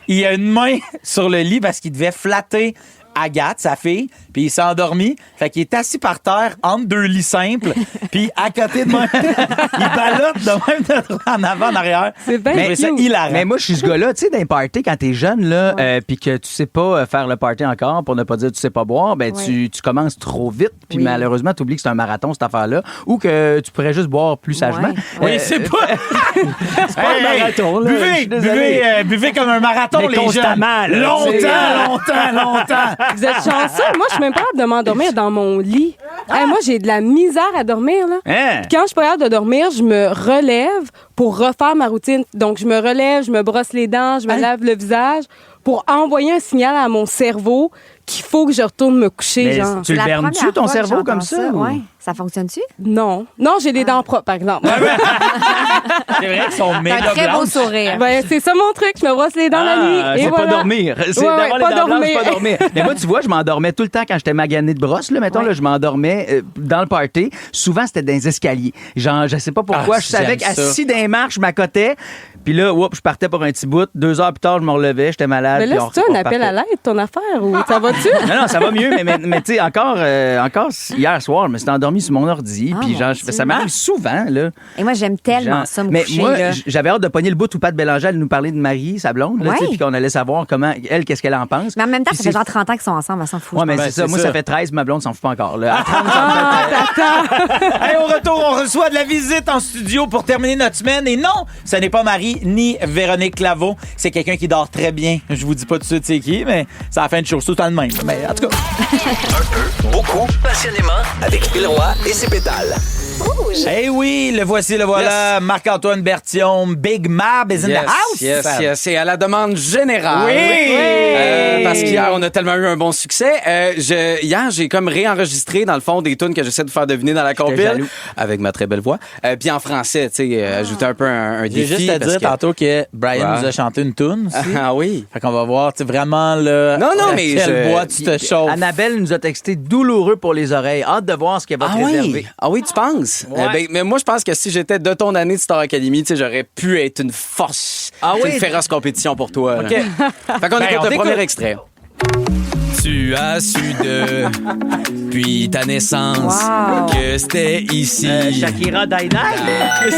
Il a une main sur le lit parce qu'il devait flatter Agathe, sa fille, puis il s'est endormi. Fait qu'il est assis par terre entre 2 lits simples, puis à côté de moi, il ballotte de même de droite en avant, en arrière. C'est bien Je trouvais ça cute. hilarant. Mais moi, je suis ce gars-là, tu sais, d'un party, quand t'es jeune, là, puis que tu sais pas faire le party encore, pour ne pas dire tu sais pas boire, ben tu commences trop vite, puis Oui. malheureusement, tu oublies que c'est un marathon, cette affaire-là, ou que tu pourrais juste boire plus sagement. Oui, c'est pas... c'est pas un marathon, là. Je suis désolé. Buvez comme un marathon, Mais les jeunes. constamment, là. Longtemps. Vous êtes chanceux. Moi, je suis même pas capable de m'endormir dans mon lit. Hey, moi, j'ai de la misère à dormir, là. Hein? Quand je suis pas capable de dormir, je me relève pour refaire ma routine. Donc, je me relève, je me brosse les dents, je me lave le visage pour envoyer un signal à mon cerveau qu'il faut que je retourne me coucher. Mais genre. tu le bernes-tu, ton cerveau, comme ça? Ouais. Ça fonctionne-tu? Non. Non, j'ai les dents propres, par exemple. C'est vrai qu'ils sont T'as méga un très beau blanches. sourire. Ben, c'est ça mon truc. Je me brosse les dents la nuit. Et C'est voilà. pas dormir. C'est Ouais, d'avoir ouais, les pas dents blanches, dormir. pas dormir. Mais moi, tu vois, je m'endormais tout le temps quand j'étais magané de brosse. Là, mettons, là, je m'endormais dans le party. Souvent, c'était dans les escaliers. Genre, je sais pas pourquoi. Ah, je savais j'aime ça. qu'assis dans les marches, je m'accotais. Puis là, je partais pour un petit bout. 2 heures plus tard, je me relevais. J'étais malade. Mais puis là, on- c'est-tu un on appel à repartait. l'aide, ton affaire, ou ça va-tu? Non, ça va mieux, mais tu sais, encore hier soir, je me suis endormi sur mon ordi. Puis mon genre, Dieu. ça m'arrive souvent, là. Et moi, j'aime tellement Genre, ça, me mais coucher. moi, là. j'avais hâte de pogner le bout où Pat Bélanger allait nous parler de Marie, sa blonde, là, tu sais, Ouais. puis qu'on allait savoir comment, elle, qu'est-ce qu'elle en pense. Mais en même temps, Puis ça fait c'est- genre 30 ans qu'ils sont ensemble, elle s'en fout. Ouais, mais je c'est pense. ça. Moi, ça fait 13, ma blonde s'en fout pas encore. Là. À 30, Hey, au retour, on reçoit de la visite en studio pour terminer notre semaine. Et non, ce n'est pas Marie ni Véronique Claveau. C'est quelqu'un qui dort très bien. Je vous dis pas tout de suite c'est qui, mais ça a fait une chose tout le temps de même. Mais en tout cas. Beaucoup, passionnément, avec Phil Roy et ses pétales. Eh oui, le voici, le voilà. Marc-Antoine Berthiaume, Big Mab is in the house. Yes. C'est à la demande générale. Oui. Parce qu'hier, on a tellement eu un bon succès. Hier, j'ai comme réenregistré, dans le fond, des tunes que j'essaie de faire deviner dans la compile. jaloux. Avec ma très belle voix. Puis en français, tu sais, ajouter un peu un J'ai défi. juste à parce dire que- tantôt que Brian Ouais. nous a chanté une tune aussi. Ah oui. Fait qu'on va voir, tu sais, vraiment, là. Non, mais quelle je- bois tu te chauffes. Annabelle nous a texté douloureux pour les oreilles. Hâte de voir ce qu'elle va te réserver. Ah oui, tu penses? Ouais. Mais moi, je pense que si j'étais de ton année de Star Academy, tu sais, j'aurais pu être une force. Ah C'est oui? une féroce compétition pour toi. là. OK. Fait qu'on Ben, écoute on le t'écoute. premier extrait. Tu as su depuis ta naissance Wow. que c'était ici. Shakira Dainai?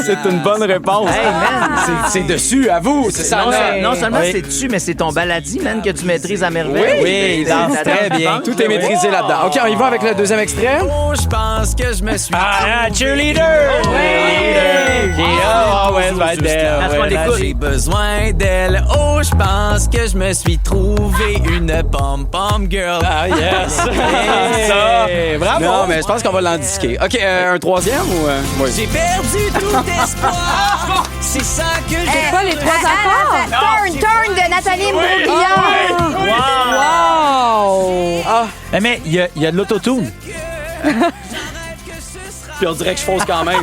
C'est une bonne réponse. Hey, man! C'est dessus, à vous. C'est ça. Non seulement Oui. c'est dessus, mais c'est ton baladi, man, que tu maîtrises à merveille. Oui, il danse très bien. Tout est maîtrisé là-dedans. OK, on y va avec le deuxième extrait. Oh, je pense que je me suis... Cheerleader! Cheerleader! Qui a always been there. Parce qu'on Ouais, l'écoute. J'ai besoin d'elle. Oh, je pense que je me suis trouvé une pom-pom girl. Ah, yes! Ça. Bravo! Non, mais je pense qu'on va l'en disquer. OK, un troisième ou... Oui. J'ai perdu tout espoir. C'est ça que j'ai... C'est pas les trois accords? Turn de Nathalie Bourguignon. Wow! Mais il y a de l'autotune. Puis on dirait que je fausse quand même.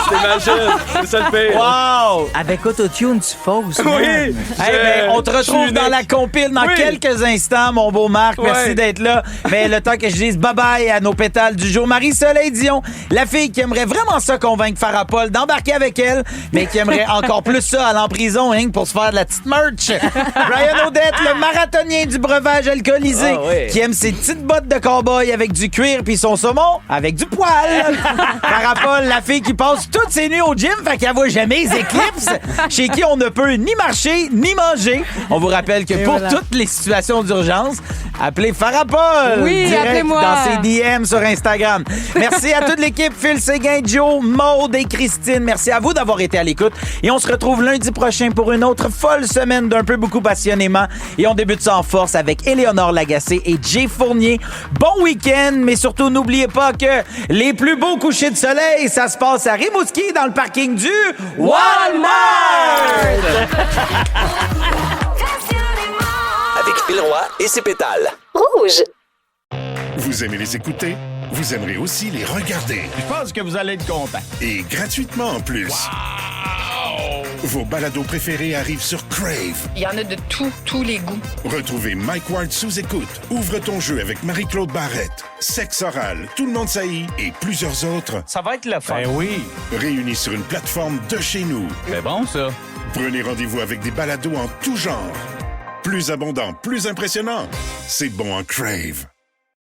T'imagines? C'est ça le pire. Wow! Avec Autotune, tu fausses. man. Hey, ben, on te retrouve dans la compile dans quelques instants, mon beau Marc. Merci d'être là. Mais le temps que je dise bye-bye à nos pétales du jour. Marie-Soleil Dion, la fille qui aimerait vraiment ça convaincre Farah Paul d'embarquer avec elle, mais qui aimerait encore plus ça aller en prison hein, pour se faire de la petite merch. Brian Odette, le marathonien du breuvage alcoolisé, Ah oui. qui aime ses petites bottes de cow-boy avec du cuir puis son saumon avec du poil. Farah Paul, la fille qui passe toutes ses nuits au gym, fait qu'elle voit jamais les éclimpses, chez qui on ne peut ni marcher ni manger. On vous rappelle que pour toutes les situations d'urgence, appelez Farah Paul. Oui, direct appelez-moi. dans ses DM sur Instagram. Merci à toute l'équipe, Phil Séguin, Joe, Maude et Christine. Merci à vous d'avoir été à l'écoute. Et on se retrouve lundi prochain pour une autre folle semaine d'un peu beaucoup passionnément. Et on débute ça en force avec Éléonore Lagacé et Jay Fournier. Bon week-end, mais surtout n'oubliez pas que les plus beaux couchers de soleil, ça se passe à Rimouski dans le parking du Walmart. Avec Phil Roy et ses pétales. Rouge. Vous aimez les écouter? Vous aimerez aussi les regarder. Je pense que vous allez être content. Et gratuitement en plus. Vos balados préférés arrivent sur Crave. Il y en a de tous les goûts. Retrouvez Mike Ward sous écoute. Ouvre ton jeu avec Marie-Claude Barrette. Sexe oral, tout le monde saillit et plusieurs autres. Ça va être le fun. Ben oui. Réunis sur une plateforme de chez nous. C'est bon, ça. Prenez rendez-vous avec des balados en tout genre. Plus abondant, plus impressionnant. C'est bon en Crave.